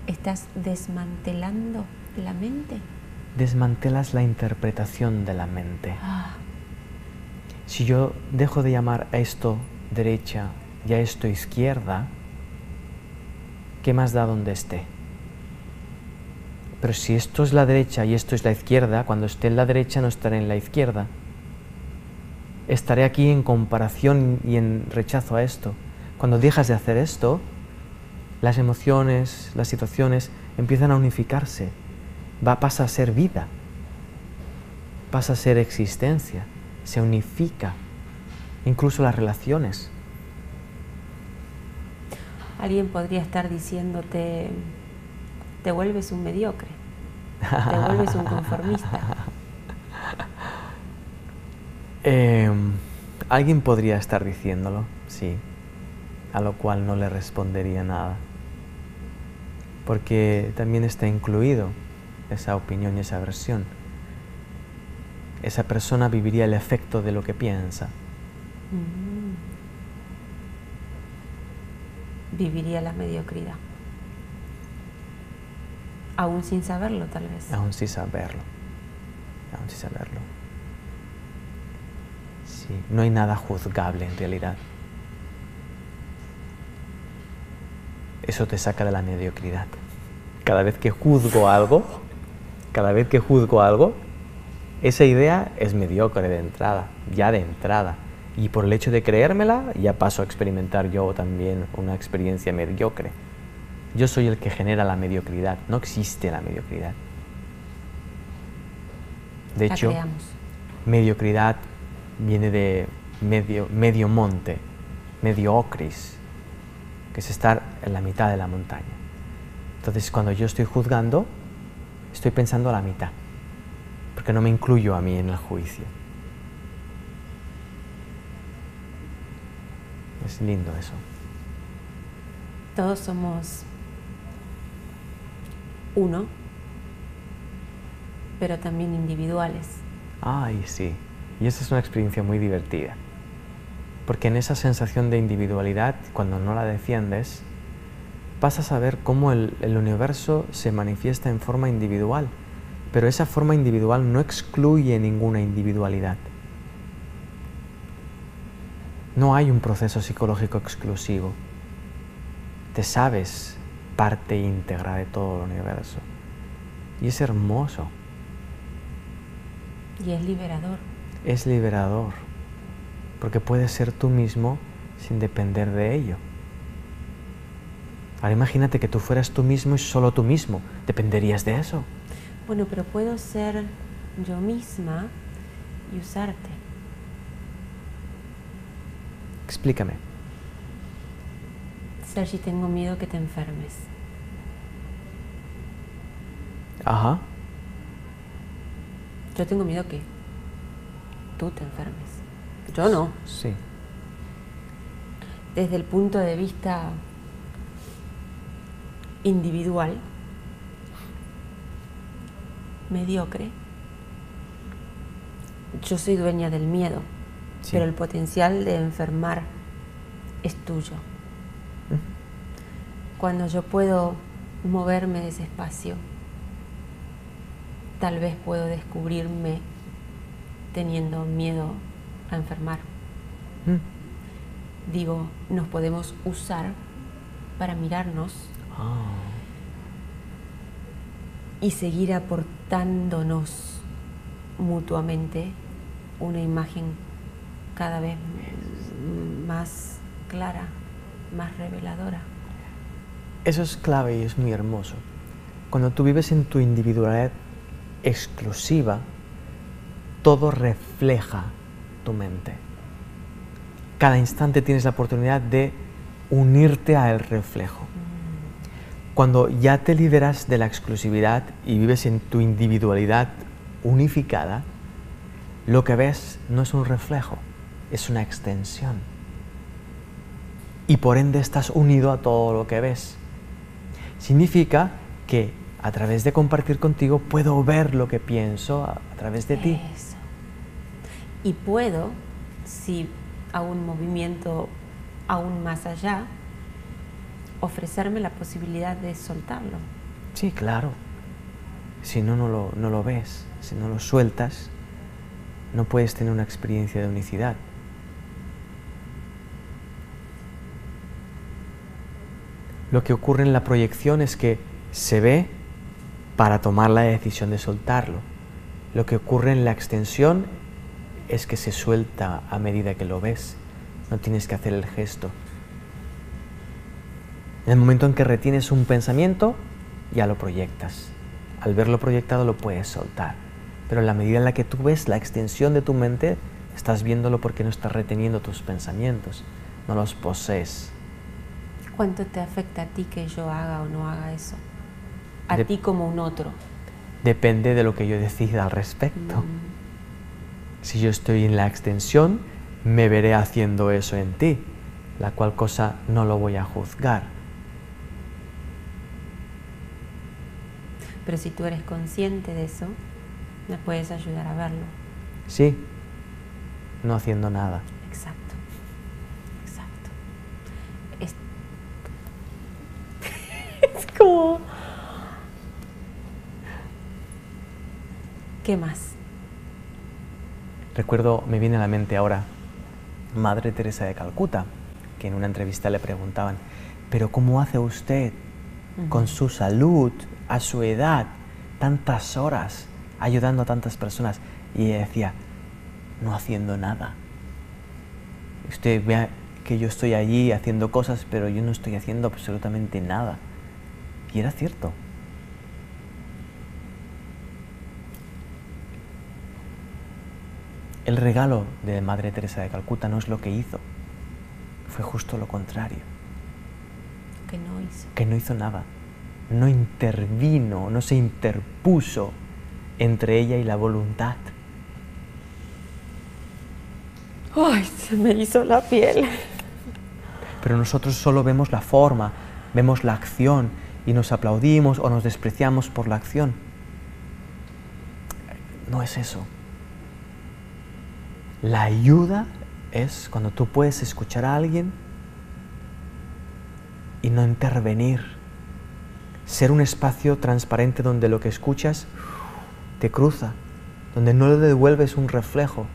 ¿Estás desmantelando la mente? Desmantelas la interpretación de la mente. Si yo dejo de llamar a esto derecha y a esto izquierda, ¿qué más da donde esté? Pero si esto es la derecha y esto es la izquierda, cuando esté en la derecha no estaré en la izquierda. Estaré aquí en comparación y en rechazo a esto. Cuando dejas de hacer esto, las emociones, las situaciones empiezan a unificarse. Pasa a ser vida, pasa a ser existencia, se unifica, incluso las relaciones. Alguien podría estar diciéndote, te vuelves un mediocre, te vuelves un conformista. Alguien podría estar diciéndolo, sí, a lo cual no le respondería nada, porque también está incluido esa opinión y esa versión. Esa persona viviría el efecto de lo que piensa. Viviría la mediocridad. Aún sin saberlo, tal vez. Aún sin saberlo. Aún sin saberlo. Sí, no hay nada juzgable en realidad. Eso te saca de la mediocridad. Cada vez que juzgo algo, esa idea es mediocre de entrada, ya de entrada. Y por el hecho de creérmela, ya paso a experimentar yo también una experiencia mediocre. Yo soy el que genera la mediocridad, no existe la mediocridad. De hecho, mediocridad viene de medio monte, mediocris, que es estar en la mitad de la montaña. Entonces, cuando yo estoy juzgando, estoy pensando a la mitad, porque no me incluyo a mí en el juicio. Es lindo eso. Todos somos uno, pero también individuales. Ay, sí. Y esa es una experiencia muy divertida. Porque en esa sensación de individualidad, cuando no la defiendes, pasas a ver cómo el universo se manifiesta en forma individual. Pero esa forma individual no excluye ninguna individualidad. No hay un proceso psicológico exclusivo. Te sabes parte íntegra de todo el universo. Y es hermoso. Y es liberador. Es liberador, porque puedes ser tú mismo sin depender de ello. Ahora imagínate que tú fueras tú mismo y solo tú mismo. ¿Dependerías de eso? Bueno, pero puedo ser yo misma y usarte. Explícame. Sergi, tengo miedo que te enfermes. Ajá. Yo tengo miedo que tú te enfermes. Yo no. Sí. Desde el punto de vista individual, mediocre, yo soy dueña del miedo, Sí. pero el potencial de enfermar es tuyo. Cuando yo puedo moverme de ese espacio, tal vez puedo descubrirme teniendo miedo a enfermar. Digo, nos podemos usar para mirarnos y seguir aportándonos mutuamente una imagen cada vez más clara, más reveladora. Eso es clave y es muy hermoso. Cuando tú vives en tu individualidad exclusiva, todo refleja tu mente. Cada instante tienes la oportunidad de unirte al reflejo. Cuando ya te liberas de la exclusividad y vives en tu individualidad unificada, lo que ves no es un reflejo, es una extensión. Y por ende estás unido a todo lo que ves. Significa que a través de compartir contigo puedo ver lo que pienso a través de ti. Eso. Y puedo, si hago un movimiento aún más allá, ofrecerme la posibilidad de soltarlo. Sí, claro. Si no, no lo ves. Si no lo sueltas, no puedes tener una experiencia de unicidad. Lo que ocurre en la proyección es que se ve para tomar la decisión de soltarlo. Lo que ocurre en la extensión es que se suelta a medida que lo ves. No tienes que hacer el gesto. En el momento en que retienes un pensamiento, ya lo proyectas. Al verlo proyectado lo puedes soltar. Pero en la medida en la que tú ves la extensión de tu mente, estás viéndolo porque no estás reteniendo tus pensamientos, no los posees. ¿Cuánto te afecta a ti que yo haga o no haga eso? A ti como un otro. Depende de lo que yo decida al respecto. Si yo estoy en la extensión, me veré haciendo eso en ti, la cual cosa no lo voy a juzgar. Pero si tú eres consciente de eso, me puedes ayudar a verlo. Sí, no haciendo nada. Exacto, exacto. Es como... ¿Qué más? Recuerdo, me viene a la mente ahora, Madre Teresa de Calcuta, que en una entrevista le preguntaban, ¿pero cómo hace usted con su salud, a su edad, tantas horas, ayudando a tantas personas? Y ella decía, no haciendo nada. Usted vea que yo estoy allí haciendo cosas, pero yo no estoy haciendo absolutamente nada. Y era cierto. El regalo de Madre Teresa de Calcuta no es lo que hizo, fue justo lo contrario. Que no hizo. Que no hizo nada, no intervino, no se interpuso entre ella y la voluntad. ¡Ay, se me hizo la piel! Pero nosotros solo vemos la forma, vemos la acción y nos aplaudimos o nos despreciamos por la acción. No es eso. La ayuda es cuando tú puedes escuchar a alguien y no intervenir. Ser un espacio transparente donde lo que escuchas te cruza, donde no le devuelves un reflejo,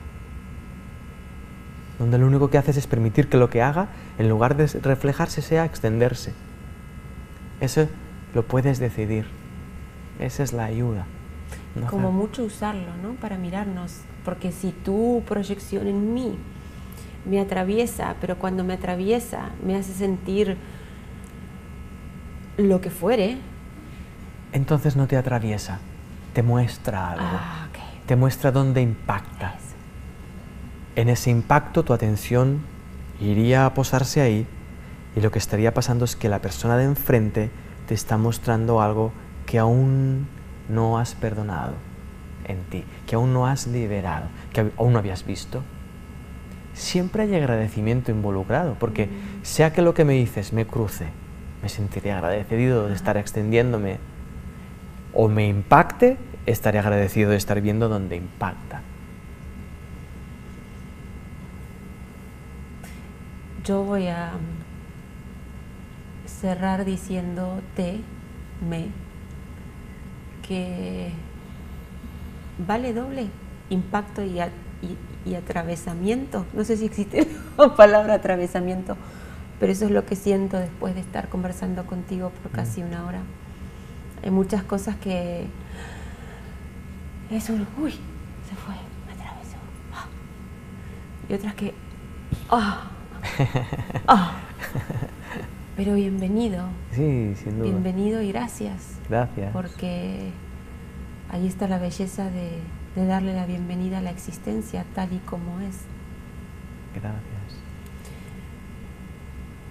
donde lo único que haces es permitir que lo que haga, en lugar de reflejarse, sea extenderse. Eso lo puedes decidir. Esa es la ayuda. No como hacer. mucho usarlo, ¿no? Para mirarnos, porque si tu proyección en mí me atraviesa, pero cuando me atraviesa me hace sentir lo que fuere. Entonces no te atraviesa, te muestra algo, Ok. te muestra dónde impacta. Eso. En ese impacto tu atención iría a posarse ahí y lo que estaría pasando es que la persona de enfrente te está mostrando algo que aún no has perdonado en ti, que aún no has liberado, que aún no habías visto. Siempre hay agradecimiento involucrado, porque sea que lo que me dices me cruce, me sentiré agradecido de estar extendiéndome, o me impacte, estaré agradecido de estar viendo dónde impacta. Yo voy a cerrar diciéndote, que vale doble impacto y atravesamiento. No sé si existe la palabra atravesamiento, pero eso es lo que siento después de estar conversando contigo por casi una hora. Hay muchas cosas que es un uy, se fue, me atravesó. Ah. Y otras que pero bienvenido. Sí, sin duda. Bienvenido y gracias. Gracias. Porque ahí está la belleza de darle la bienvenida a la existencia tal y como es. Gracias.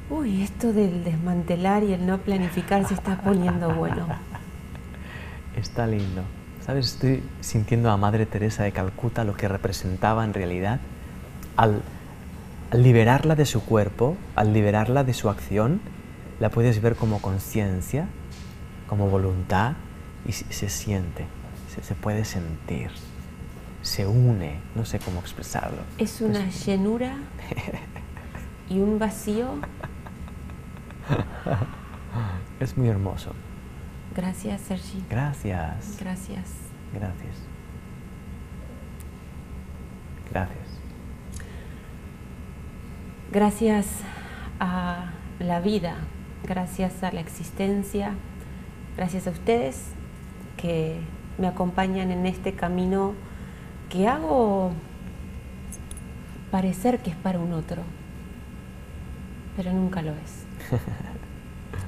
Uy, esto del desmantelar y el no planificar se está poniendo bueno. Está lindo. ¿Sabes? Estoy sintiendo a Madre Teresa de Calcuta lo que representaba en realidad. Al liberarla de su cuerpo, al liberarla de su acción, la puedes ver como conciencia, como voluntad, y se siente, se puede sentir, se une, no sé cómo expresarlo. Es una llenura y un vacío. Es muy hermoso. Gracias, Sergi. Gracias. Gracias. Gracias. Gracias. Gracias a la vida, gracias a la existencia, gracias a ustedes que me acompañan en este camino que hago parecer que es para un otro, pero nunca lo es.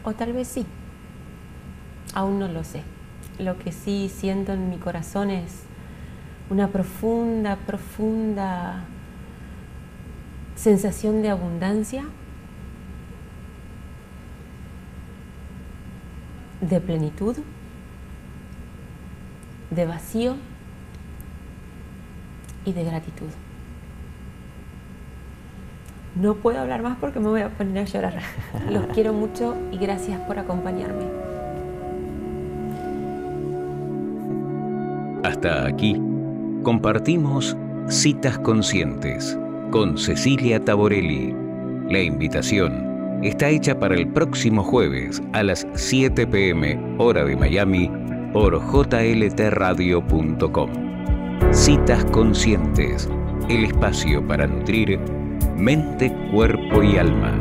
O tal vez sí, aún no lo sé. Lo que sí siento en mi corazón es una profunda, profunda sensación de abundancia, de plenitud, de vacío y de gratitud. No puedo hablar más porque me voy a poner a llorar. Los quiero mucho y gracias por acompañarme. Hasta aquí compartimos Citas Conscientes con Cecilia Taborelli. La invitación está hecha para el próximo jueves a las 7 p.m. hora de Miami por jltradio.com. Citas Conscientes, el espacio para nutrir mente, cuerpo y alma.